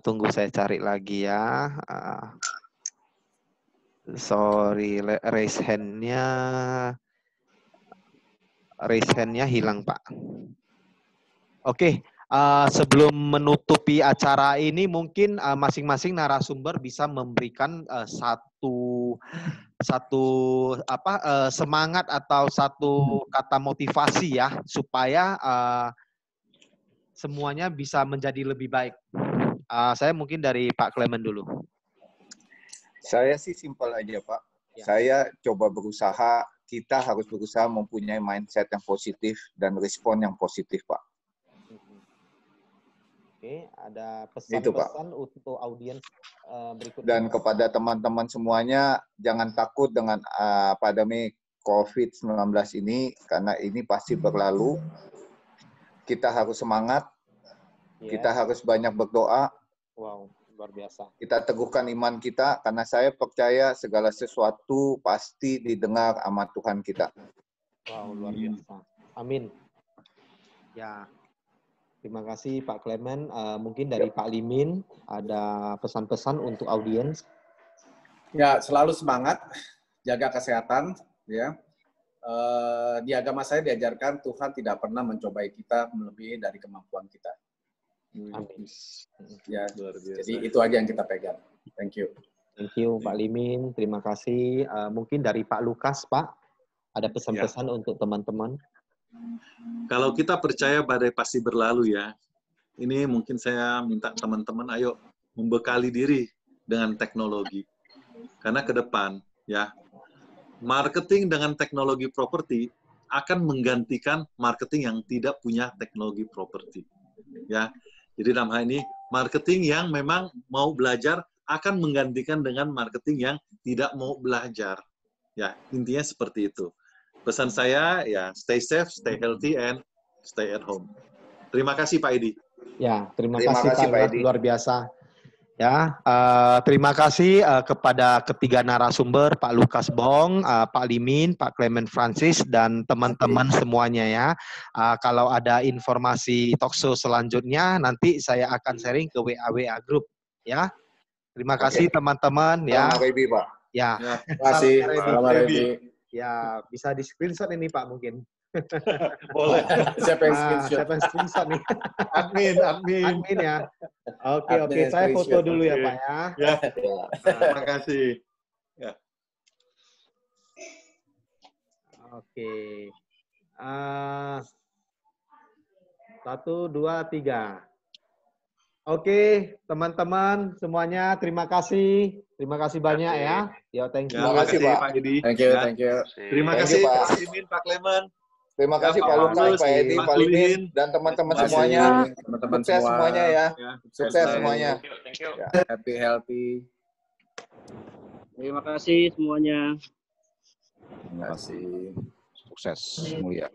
Tunggu saya cari lagi ya. Sorry, raise hand-nya hilang, Pak. Oke, sebelum menutupi acara ini mungkin masing-masing narasumber bisa memberikan semangat atau satu kata motivasi ya supaya semuanya bisa menjadi lebih baik. Saya mungkin dari Pak Clement dulu. Saya sih simpel aja, Pak. Ya. Saya coba berusaha, kita harus berusaha mempunyai mindset yang positif dan respon yang positif, Pak. Oke, ada pesan-pesan untuk audiens berikutnya. Dan kepada teman-teman semuanya, jangan takut dengan pandemi COVID-19 ini, karena ini pasti berlalu. Kita harus semangat, kita harus banyak berdoa. Wow, luar biasa. Kita teguhkan iman kita, karena saya percaya segala sesuatu pasti didengar sama Tuhan kita. Wow, luar biasa. Amin. Ya. Terima kasih Pak Clement. Mungkin dari Pak Limin ada pesan-pesan untuk audiens. Ya, selalu semangat, jaga kesehatan. Ya, di agama saya diajarkan Tuhan tidak pernah mencobai kita melebihi dari kemampuan kita. Amin. Ya, jadi itu aja yang kita pegang. Thank you. Thank you Pak Limin. Terima kasih. Mungkin dari Pak Lukas, Pak, ada pesan-pesan untuk teman-teman. Kalau kita percaya badai pasti berlalu ya, ini mungkin saya minta teman-teman ayo membekali diri dengan teknologi. Karena ke depan ya, marketing dengan teknologi properti akan menggantikan marketing yang tidak punya teknologi properti. Ya, jadi dalam hal ini marketing yang memang mau belajar akan menggantikan dengan marketing yang tidak mau belajar. Ya, intinya seperti itu. Pesan saya ya stay safe, stay healthy, and stay at home. Terima kasih Pak Edi. Ya, terima kasih Pak Edi. Luar biasa. Ya, terima kasih kepada ketiga narasumber, Pak Lukas Bong, Pak Limin, Pak Clement Francis, dan teman-teman semuanya ya. Kalau ada informasi talkshow selanjutnya, nanti saya akan sharing ke WA group ya. Terima kasih teman-teman ya. Selamat Rebi, Pak. Ya, terima kasih. Selamat Rebi. Ya, bisa di screenshot ini Pak mungkin. Boleh. Siapa yang screenshot? Siapa yang screenshot nih? Admin ya. Oke. Saya foto dulu ya Pak ya. Ya. Terima kasih. Ya. Oke. 1, 2, 3. Oke, teman-teman semuanya terima kasih. Terima kasih banyak ya. Ya, thank you. Terima kasih Pak Edi. Thank you, thank you. Terima kasih Pak Limin, Pak Clement. Terima kasih Pak Lukas, Pak Edi, Pak Limin, dan teman-teman semuanya. Teman-teman sukses semuanya ya. Sukses semuanya. Thank you. Happy, healthy. Terima kasih semuanya. Terima kasih. Sukses mulia.